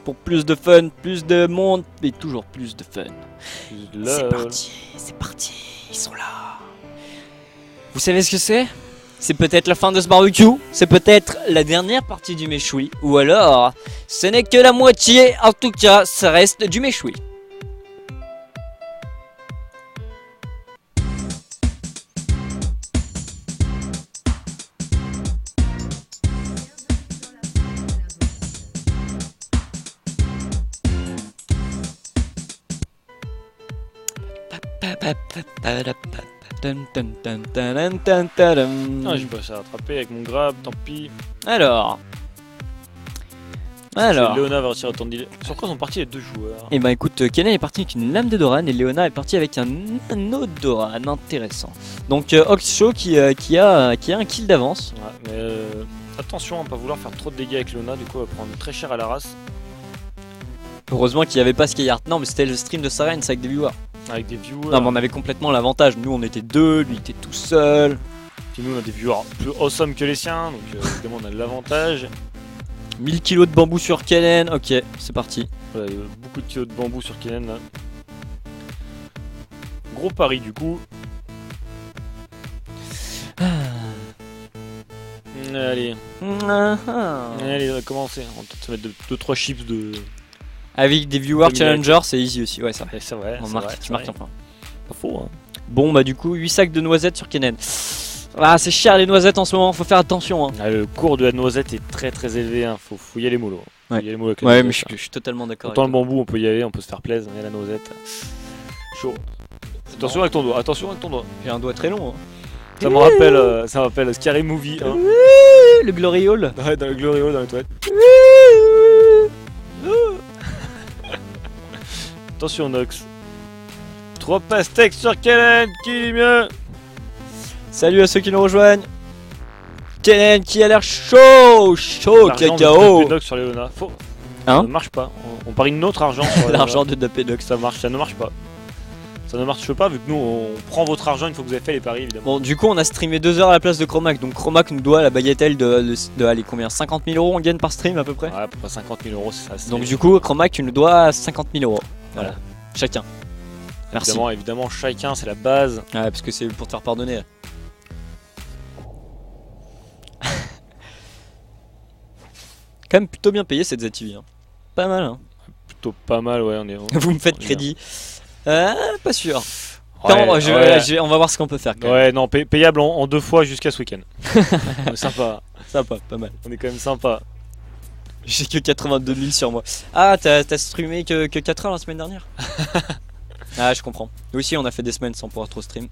pour plus de fun, plus de monde et toujours plus de fun. C'est parti, ils sont là. Vous savez ce que c'est? C'est peut-être la fin de ce barbecue, c'est peut-être la dernière partie du méchoui, ou alors ce n'est que la moitié, en tout cas ça reste du méchoui. Ah, j'ai pas à rattraper avec mon grab, tant pis. Alors. Léona va réussir à tendre d'île. Sur quoi sont partis les deux joueurs? Et bah écoute, Kenan est parti avec une lame de Doran et Léona est parti avec un autre Doran, intéressant. Donc Oxshaw qui a un kill d'avance. Ouais, mais attention à ne pas vouloir faire trop de dégâts avec Léona, du coup elle va prendre très cher à la race. Heureusement qu'il n'y avait pas Skyheart. Non mais c'était le stream de Sarens avec des viewers. Avec des viewers. Non mais on avait complètement l'avantage, nous on était deux, lui était tout seul. Puis nous on a des viewers plus awesome que les siens, donc évidemment on a de l'avantage. 1000 kilos de bambou sur Kenan, ok, c'est parti. Voilà, beaucoup de kilos de bambou sur Kenan là. Gros pari du coup. Allez. Allez, on va commencer. On va peut-être se mettre 2-3 chips de. Avec des viewers challenger, c'est easy aussi, ouais ça. C'est vrai, Tu marques un point. Pas faux hein. Bon bah du coup 8 sacs de noisettes sur Kenan. Ah c'est cher les noisettes en ce moment, faut faire attention hein. Ah, le cours de la noisette est très élevé, hein. Faut y aller mollo. Ouais, y aller mollo avec la ouais noisette, mais je suis totalement d'accord. Autant le bambou on peut y aller, on peut se faire plaisir, mais la noisette. Chaud. Attention avec ton doigt, attention avec ton doigt. J'ai un doigt très long hein. Ça me rappelle Scary Movie hein. Le Glory Hall. Ouais, dans le Glory Hall dans les toilettes. Attention Nox. 3 pastèques sur Kellen, qui est mieux? Salut à ceux qui nous rejoignent. Kenan qui a l'air chaud cacao. Nox sur Léona. Faux. Hein? Ça ne marche pas. On parie notre argent sur L'argent de Dapedox. ça ne marche pas. Ça ne marche pas vu que nous on prend votre argent une fois que vous avez fait les paris évidemment. Bon du coup on a streamé 2 heures à la place de Chromac. Donc Chromac nous doit la bagatelle de allez combien, 50 000 € on gagne par stream à peu près. Ouais, à peu près 50 000 €, c'est ça. Donc du coup Chromac tu nous dois 50 000 €. Voilà. Chacun. Merci. Évidemment chacun c'est la base. Ouais parce que c'est pour te faire pardonner. Quand même plutôt bien payé cette ZTV hein. Pas mal hein. Plutôt pas mal ouais on est. Vous me faites crédit. Pas sûr. Ouais, On va voir ce qu'on peut faire quand même. Ouais non payable en 2 fois jusqu'à ce week-end. On est sympa. Sympa, pas mal. On est quand même sympa. J'ai que 82 000 sur moi. Ah t'as streamé que 4 heures la semaine dernière. Ah je comprends. Nous aussi on a fait des semaines sans pouvoir trop stream.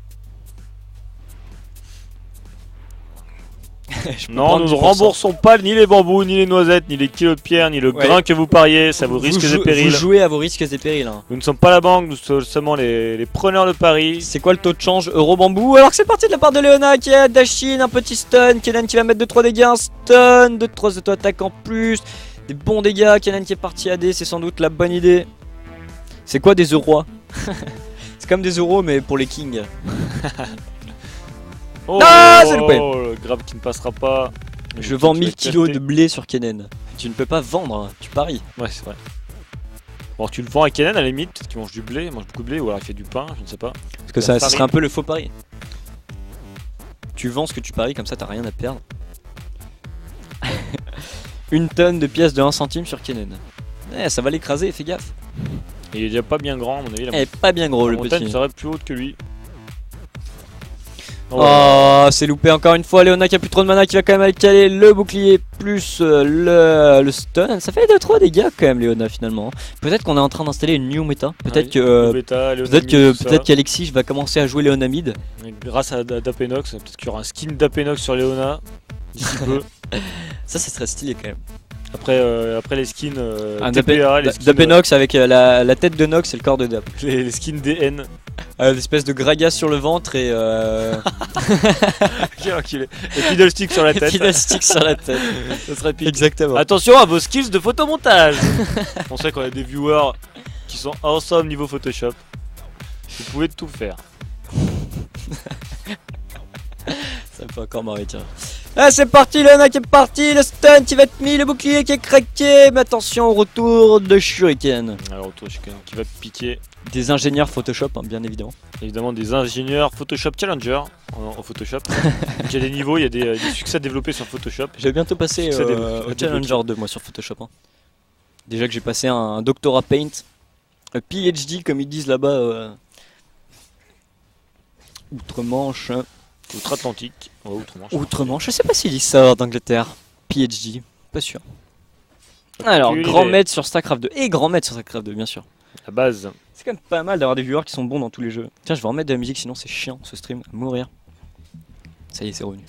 Je peux Non, prendre nous ne 10%. remboursons pas ni les bambous, ni les noisettes, ni les kilos de pierre, ni le Ouais. grain que vous pariez. Ça vous risque et périls. Vous jouez à vos risques et périls. Hein. Nous ne sommes pas la banque, nous sommes seulement les preneurs de paris. C'est quoi le taux de change euro-bambou? Alors que c'est parti de la part de Léona qui a Dashin, un petit stun. Kenan qui va mettre 2-3 dégâts, un stun, 2-3 auto-attaques en plus. Des bons dégâts. Kenan qui est parti AD, c'est sans doute la bonne idée. C'est quoi des euros? C'est comme des euros mais pour les kings. Oh, Ah, c'est loupé. le grab qui ne passera pas. Je vends Tu 1000 vas kilos de éclater. blé sur Kenan. Tu ne peux pas vendre, tu paries. Ouais, c'est vrai. Bon, tu le vends à Kenan à la limite, peut-être qu'il mange du blé, il mange beaucoup de blé, ou alors il fait du pain, je ne sais pas. Parce que La ça serait farine. un peu le faux pari. Tu vends ce que tu paries, comme ça t'as rien à perdre. Une tonne de pièces de 1 centime sur Kenan. Eh, ça va l'écraser, fais gaffe. Et il est déjà pas bien grand, à mon avis. La Eh, pas bien gros le montagne petit. serait plus haute que lui. Oh, c'est loupé encore une fois. Léona qui a plus trop de mana, qui va quand même aller caler le bouclier plus le stun. Ça fait 2-3 dégâts quand même, Léona finalement. Peut-être qu'on est en train d'installer une new méta. Peut-être Peut-être qu'Alexis va commencer à jouer Léona mid. grâce à Dapenox, peut-être qu'il y aura un skin Dapenox sur Léona d'ici peu. Ça serait stylé quand même. Après les skins Un TPA, les skins, Dapenox avec la tête de Nox et le corps de Dap. les skins DN. L'espèce de Gragas sur le ventre et Quel enculé. Et Fiddlestick sur la tête. Fiddlestick sur la tête. Ça serait pique. Exactement. Attention à vos skills de photomontage. On sait qu'on a des viewers qui sont awesome niveau Photoshop. Vous pouvez tout faire. Ça me fait encore marrer, tiens. Ah, c'est parti, Léona qui est parti, le stun qui va être mis, le bouclier qui est craqué. Mais attention au retour de Shuriken. Alors autour qui va piquer Des ingénieurs Photoshop, hein, bien évidemment. évidemment des ingénieurs Photoshop Challenger en Photoshop. Donc il y a des niveaux, il y a des succès développés sur Photoshop. Je vais bientôt passer Ça au débloque. Challenger 2 moi sur Photoshop. Hein. Déjà que j'ai passé un doctorat Paint, un PhD comme ils disent là-bas. Outre-Manche. Outre-Atlantique. Ouais, outre-Manche. Outre-Manche, je sais pas s'ils disent ça d'Angleterre. PhD, pas sûr. Alors, Aucune grand idée. maître sur StarCraft 2 et grand maître sur StarCraft 2, bien sûr. La base. C'est quand même pas mal d'avoir des viewers qui sont bons dans tous les jeux. Tiens, je vais remettre de la musique, sinon c'est chiant ce stream, à mourir. Ça y est, c'est revenu.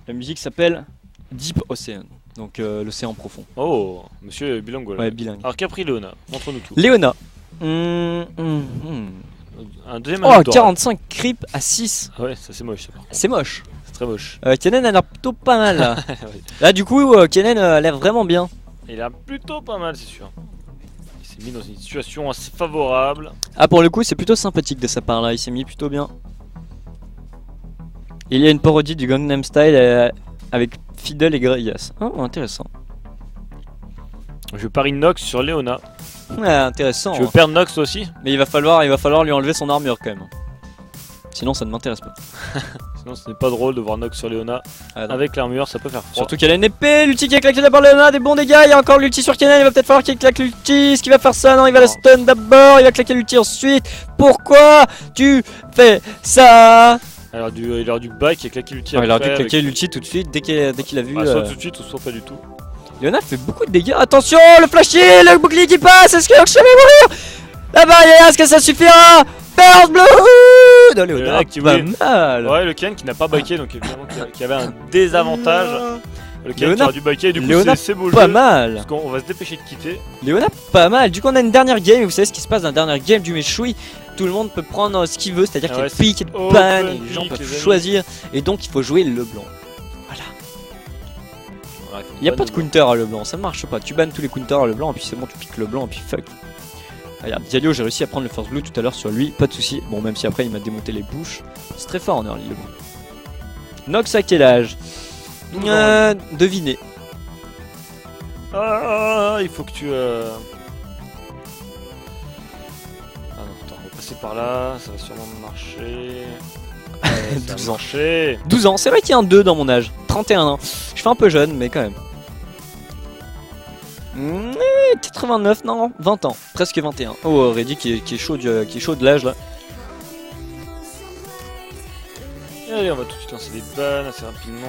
La musique s'appelle Deep Ocean, donc l'océan profond. Oh, monsieur bilingue. Ouais, bilingue. Alors qu'après Léona, montre-nous tout. Léona. Un deuxième Oh, victoire. 45 creep à 6. Ah ouais, ça c'est moche. Ça, par contre. C'est moche. C'est très moche. Kennen a l'air plutôt pas mal là. Ouais. Là, du coup, Kennen a l'air vraiment bien. Il a plutôt pas mal, c'est sûr. Il s'est mis dans une situation assez favorable. Ah, pour le coup, c'est plutôt sympathique de sa part là. Il s'est mis plutôt bien. Il y a une parodie du Gangnam Style avec Fidel et Greyas. Oh, intéressant. Je parie Nox sur Léona. Ouais, intéressant. Tu veux perdre Nox toi aussi? Mais il va falloir lui enlever son armure quand même. Sinon, ça ne m'intéresse pas. Sinon ce n'est pas drôle de voir Nox sur Léona. Ah, non. Avec l'armure, ça peut faire froid. Surtout qu'elle a une épée, l'ulti qui a claqué d'abord Léona, des bons dégâts, il y a encore l'ulti sur Kennen, il va peut-être falloir qu'il claque l'ulti, est-ce qu'il va faire ça? Non, il va le stun d'abord, il va claquer l'ulti ensuite. Pourquoi tu fais ça? Alors il a du bac qui a claqué l'ulti. Il a dû après claquer avec- l'ulti tout de suite dès qu'il a vu. Bah, soit tout de suite ou soit pas du tout. Léona fait beaucoup de dégâts, attention, le flashy, le bouclier qui passe, est-ce que je vais mourir? La barrière, est-ce que ça suffira? Burst Blue de Léona, Léona qui pas voulait- mal. Ouais, le Ken qui n'a pas baqué, donc évidemment qui avait un désavantage. Le Ken qui Léona- aurait dû baquer, et du coup Léona c'est beau Pas jeu. mal. Parce qu'on va se dépêcher de quitter. Léona, pas mal. Du coup, on a une dernière game. Et vous savez ce qui se passe dans la dernière game du Meshui. Tout le monde peut prendre ce qu'il veut, c'est-à-dire Ah qu'il y a ouais, pique et c'est ban, et open les gens pick, peuvent les amis. choisir. Et donc, il faut jouer le blanc. Voilà. Ouais, Il n'y a pas de counter à le blanc, ça marche pas. Tu bannes tous les counters à le blanc, et puis c'est bon, tu piques le blanc, et puis fuck. Regarde, Diallo, j'ai réussi à prendre le first blue tout à l'heure sur lui, pas de soucis. Bon, même si après il m'a démonté les bouches. C'est très fort en early le blanc. Nox à quel âge? 12 ans. Devinez. Ah, il faut que tu. Ah non, attends, on va passer par là, ça va sûrement marcher. Ouais, ça 12 va ans. marcher. 12 ans, c'est vrai qu'il y a un 2 dans mon âge. 31 ans. Je fais un peu jeune, mais quand même. 89, non, 20 ans, presque 21. Oh, Reddy qui est chaud de l'âge là. Et allez, on va tout de suite lancer des bans assez rapidement.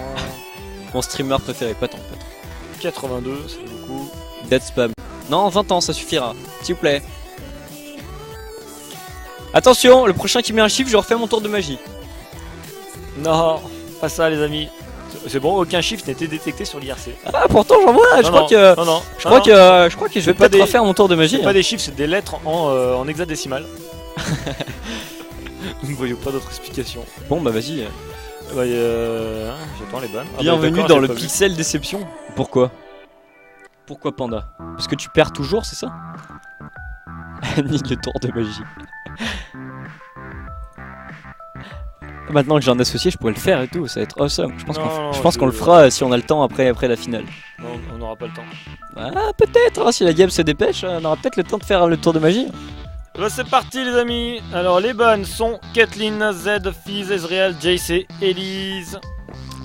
Mon streamer préféré, pas tant. 82, ça fait beaucoup. Dead spam. Non, 20 ans, ça suffira, s'il vous plaît. Attention, le prochain qui met un chiffre, je refais mon tour de magie. Non, pas ça, les amis. C'est bon, aucun chiffre n'a été détecté sur l'IRC. Ah, pourtant j'en vois. Je Non, crois non, que non, non, je crois que je vais pas peut-être des- refaire mon tour de magie. C'est pas des chiffres, c'est des lettres en hexadécimal. Nous ne voyons pas d'autre explication. Bon bah vas-y. Bah, j'attends les bonnes. Ah bah, Bienvenue d'accord, dans j'ai le pas vu. pixel déception. Pourquoi Panda? Parce que tu perds toujours, c'est ça? Ni le tour de magie. Maintenant que j'ai un associé, je pourrais le faire et tout, ça va être awesome. Je pense Non, qu'on le fera si on a le temps après la finale. Non, on n'aura pas le temps. Ah, peut-être, hein, si la game se dépêche, on aura peut-être le temps de faire le tour de magie. Bah, c'est parti les amis. Alors les bonnes sont Kathleen, Z, Fizz, Ezreal, JC, Elise.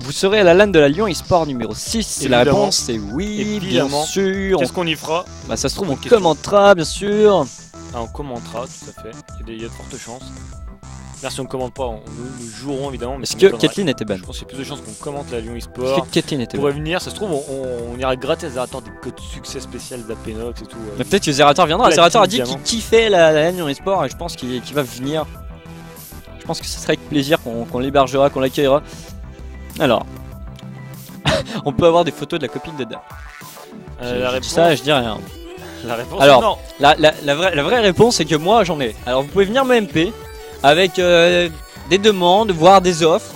Vous serez à la LAN de la Lyon eSport numéro 6. La Évidemment. réponse est oui, Évidemment. bien sûr. Qu'est-ce qu'on y fera? Bah ça se trouve, on Question. commentera, bien sûr. Ah, on commentera, tout à fait. Il y a de fortes chances. Là, si on ne commente pas, nous jouerons évidemment. Mais Est-ce ça que m'étonnerait. Kathleen était bonne? Je pense qu'il y a plus de chances qu'on commente la Lyon Est-ce eSport. que Kathleen était On bonne? pourrait venir, ça se trouve, on ira gratter à Zerator des codes succès spécial d'Apenox et tout. Mais peut-être que Zerator viendra. Platine, Zerator a dit qu'il diamant. kiffait la LAN eSport et je pense qu'il va venir. Je pense que ce serait avec plaisir qu'on l'hébergera, qu'on l'accueillera. Alors, on peut avoir des photos de la copine d'Ada. La J'ai dit réponse, ça, je dis rien. la réponse Alors, est non. La vraie réponse c'est que moi j'en ai. Alors vous pouvez venir me MP avec des demandes, voire des offres.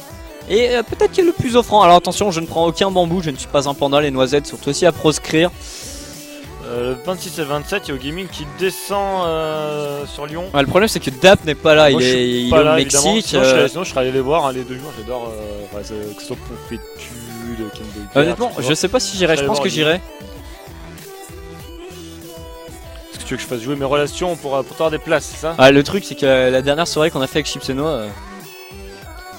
Et peut-être qu'il est le plus offrant. Alors attention, je ne prends aucun bambou, je ne suis pas un panda, les noisettes sont aussi à proscrire. Le 26 et le 27, il y a au gaming qui descend sur Lyon. Ouais, le problème c'est que Dap n'est pas là, Moi, il je est, suis il pas est au là, évidemment. Mexique. Sinon, je serais allé les voir, hein, les deux jours. J'adore que ce soit Pompétude, Kenboy. Honnêtement, je sais pas si j'irai, je pense que j'irai. Est-ce que tu veux que je fasse jouer mes relations pour avoir des places, c'est ça? Ah, le truc c'est que la dernière soirée qu'on a fait avec Chips et Noix,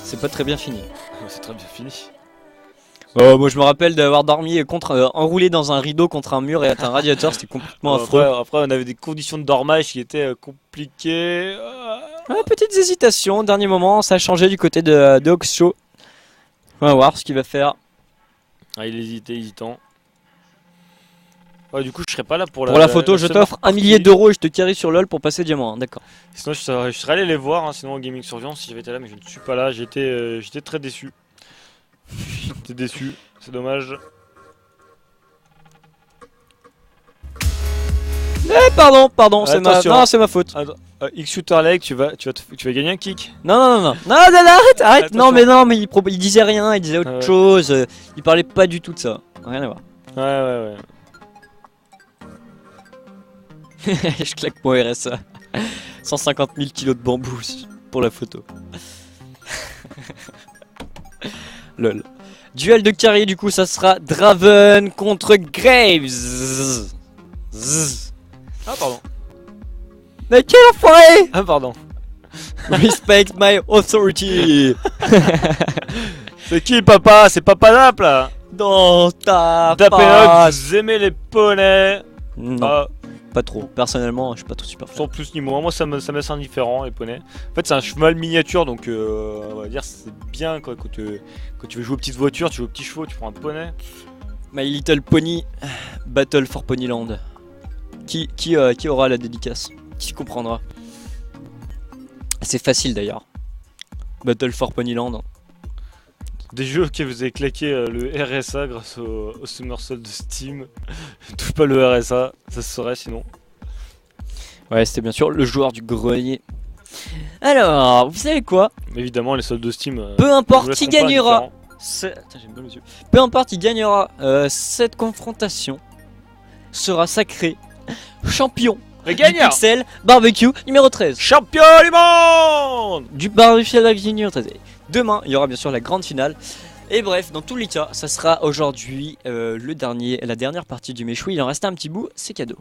c'est pas très bien fini. C'est très bien fini. Moi je me rappelle d'avoir dormi enroulé dans un rideau contre un mur et à un radiateur, c'était complètement affreux. Après, on avait des conditions de dormage qui étaient compliquées. Petites hésitations, au dernier moment, ça a changé du côté de Oxshow. On va voir ce qu'il va faire. Ah, il hésitait, hésitant. Ouais, du coup, je serais pas là pour Pour la photo, je seule t'offre 1 partie. millier d'euros et je te carry sur LoL pour passer diamant, hein, d'accord. Sinon, je serais allé les voir, hein, sinon au Gaming Surveillance si j'avais été là, mais je ne suis pas là. J'étais très déçu. J'étais déçu, c'est dommage. Pardon, c'est Attention. non, c'est ma faute. Attends, X-Shooter Leg, tu vas gagner un kick. Non, arrête. Attention. Non, mais il disait rien, il disait autre Ah ouais. chose. Il parlait pas du tout de ça. Rien à voir. Ouais. Je claque mon RSA. 150 000 kilos de bambou pour la photo. Lol. Duel de carry, du coup, ça sera Draven contre Graves. Ah, pardon. Mais quel enfoiré! Ah, pardon. Respect my authority. C'est qui, papa? C'est Papa Nap, là. Dans ta D'Apenox, face. vous aimez les poneys. Non, Ah, pas trop. Personnellement, je suis pas trop super fan. sans plus ni moins. Moi, ça me laisse indifférent, les poneys. En fait, c'est un cheval miniature, donc on va dire c'est bien quoi, quand tu veux jouer aux petites voitures, tu joues aux petits chevaux, tu prends un poney. My Little Pony Battle for Ponyland. Qui aura la dédicace? Qui comprendra? C'est facile d'ailleurs. Battle for Ponyland. Des jeux auxquels vous avez claqué le RSA grâce au Summer Soul de Steam. Touche pas le RSA, ça se saurait sinon. Ouais, c'était bien sûr le joueur du grenier. Alors, vous savez quoi? Mais évidemment, les soldes de Steam. Peu nous importe laisseront qui pas gagnera. indifférents. Attends, j'ai mal aux yeux. Peu importe qui gagnera cette confrontation sera sacré champion Les du gagnants, Pixel Barbecue numéro 13. champion du monde. Du Barbecue numéro 13. Demain, il y aura bien sûr la grande finale. Et bref, dans tous les cas, ça sera aujourd'hui la dernière partie du méchoui. Il en reste un petit bout, c'est cadeau.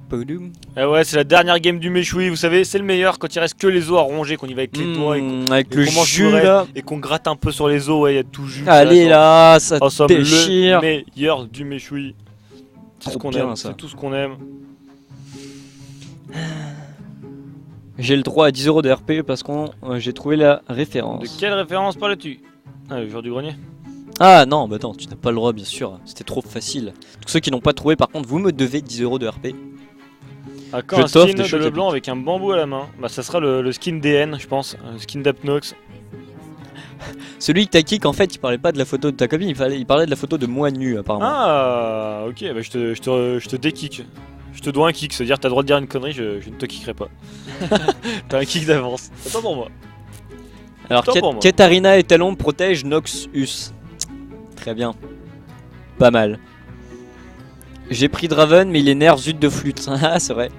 Poudoum. Ah ouais, c'est la dernière game du méchoui. Vous savez, c'est le meilleur quand il reste que les os à ronger, qu'on y va avec les doigts Avec et le qu'on mange jus le là. et qu'on gratte un peu sur les os. Ouais, il y a tout jus. Allez là, ça En somme, le déchire. meilleur du méchoui. C'est ce Trop qu'on bien, aime, ça. c'est tout ce qu'on aime. J'ai le droit à 10 € de RP parce que j'ai trouvé la référence. De quelle référence parles-tu? Ah, le jour du grenier. Ah non, bah non, tu n'as pas le droit, bien sûr. C'était trop facile. Tous ceux qui n'ont pas trouvé, par contre, vous me devez 10 € de RP. Ah, quand Je un t'offre skin des de chocs à Leblanc pic. avec un bambou à la main. Bah, ça sera le skin DN, je pense. Un skin d'Apnox. Celui que t'as kick, en fait, il parlait pas de la photo de ta copine, il parlait de la photo de moi nu, apparemment. Ah, ok, bah je te dékick. Je te dois un kick, c'est-à-dire t'as le droit de dire une connerie, je ne te kickerai pas. T'as un kick d'avance. Attends pour moi. Alors, Tant pour moi. Katarina et Talon protègent Noxus. Très bien. Pas mal. J'ai pris Draven, mais il est nerf zut de flûte. Ah, c'est vrai.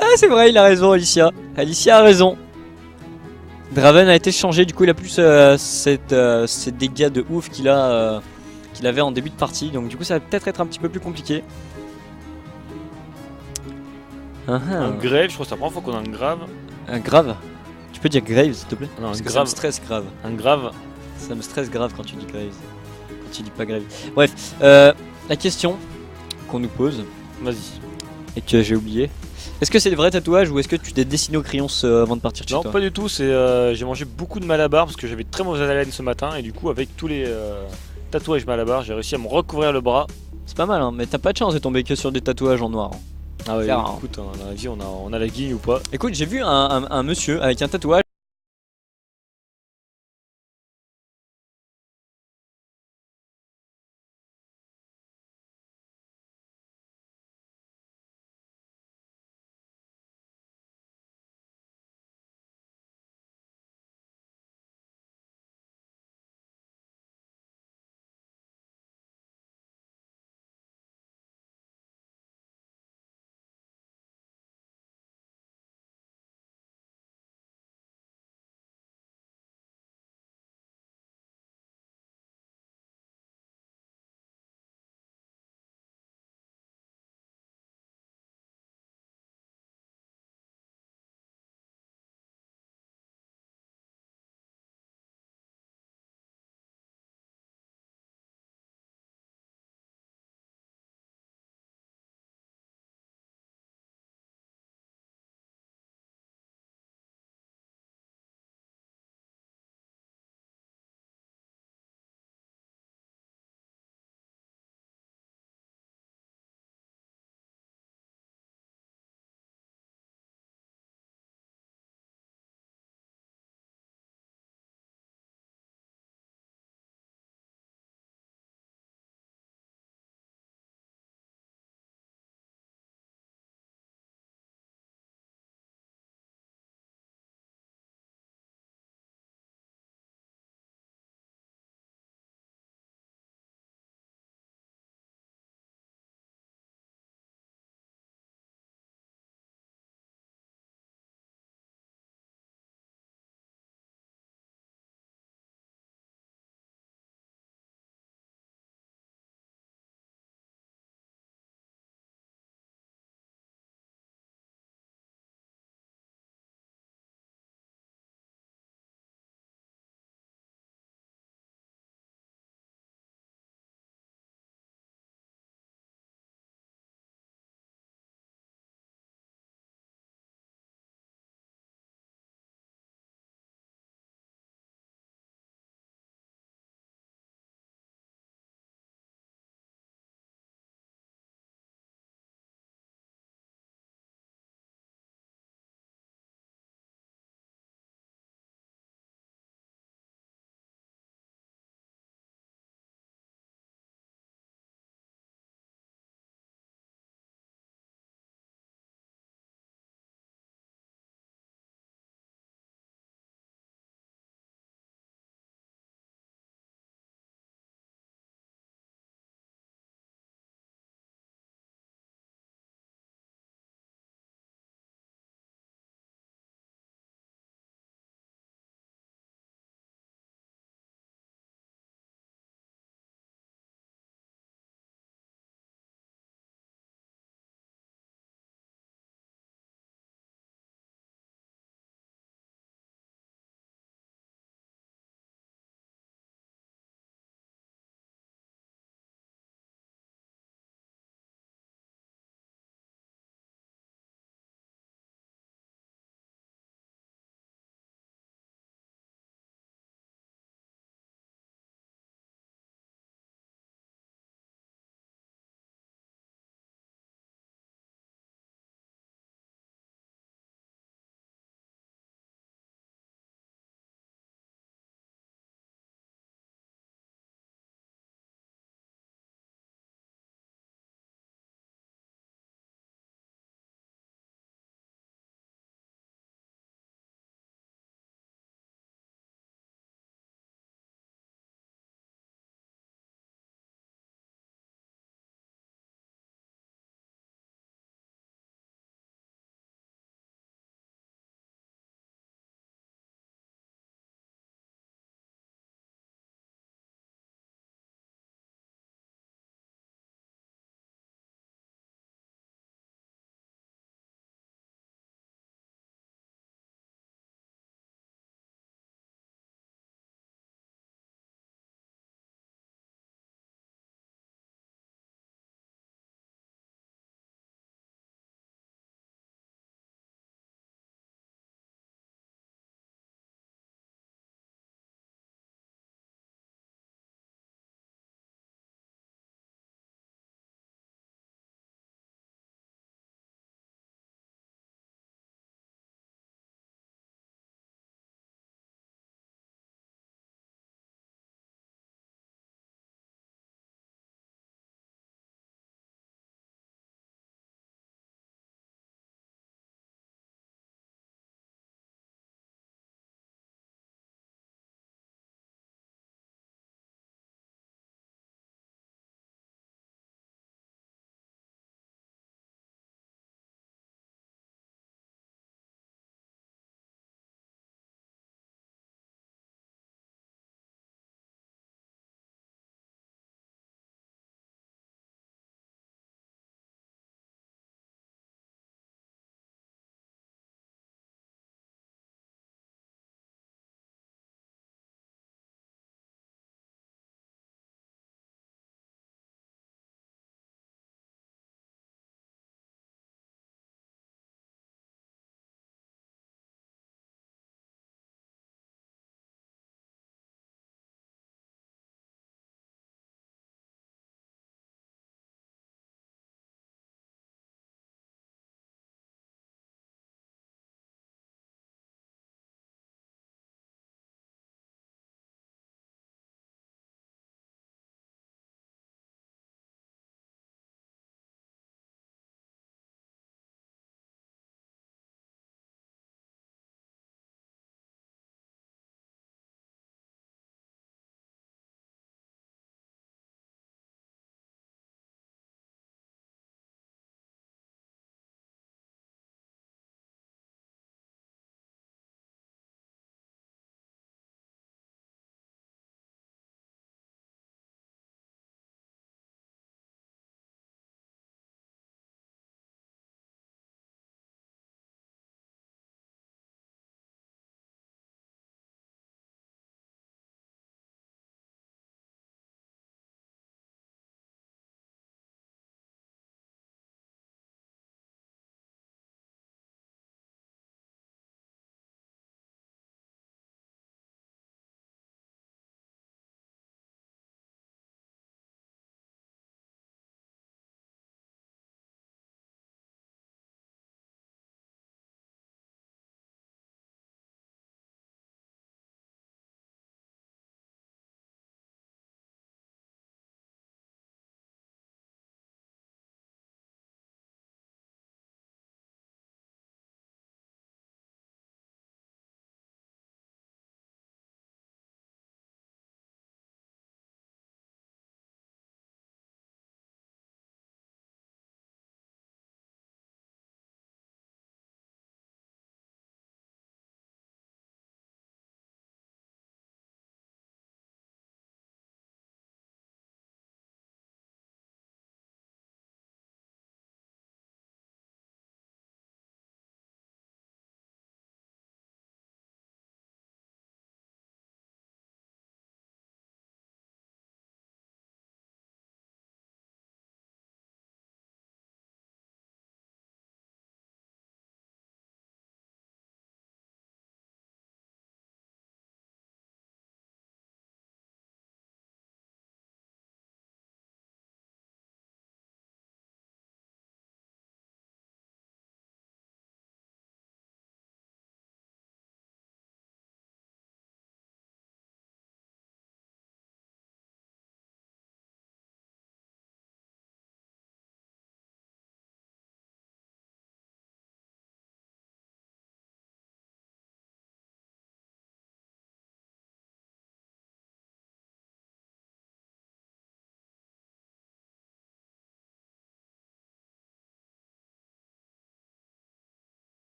Ah, c'est vrai, il a raison, Alicia. Alicia a raison. Draven a été changé, du coup, il a plus ces dégâts de ouf qu'il avait en début de partie. Donc, du coup, ça va peut-être être un petit peu plus compliqué. Ah, ah. Un grave, je crois que c'est la première fois qu'on a un grave. Un grave. Tu peux dire grave, s'il te plaît? Non, Parce un que ça grave. me stresse grave. Un grave. Ça me stresse grave quand tu dis grave. Quand tu dis pas grave. Bref, la question qu'on nous pose Vas-y. et que j'ai oublié. Est-ce que c'est des vrais tatouages ou est-ce que tu t'es dessiné au crayon avant de partir chez Non, toi? pas du tout, j'ai mangé beaucoup de malabar parce que j'avais très mauvaise haleine ce matin et du coup, avec tous les tatouages malabar, j'ai réussi à me recouvrir le bras. C'est pas mal, hein, mais t'as pas de chance de tomber que sur des tatouages en noir. Ah ouais, Claire, hein. écoute, dans la vie, on a la guigne ou pas. Écoute, j'ai vu un monsieur avec un tatouage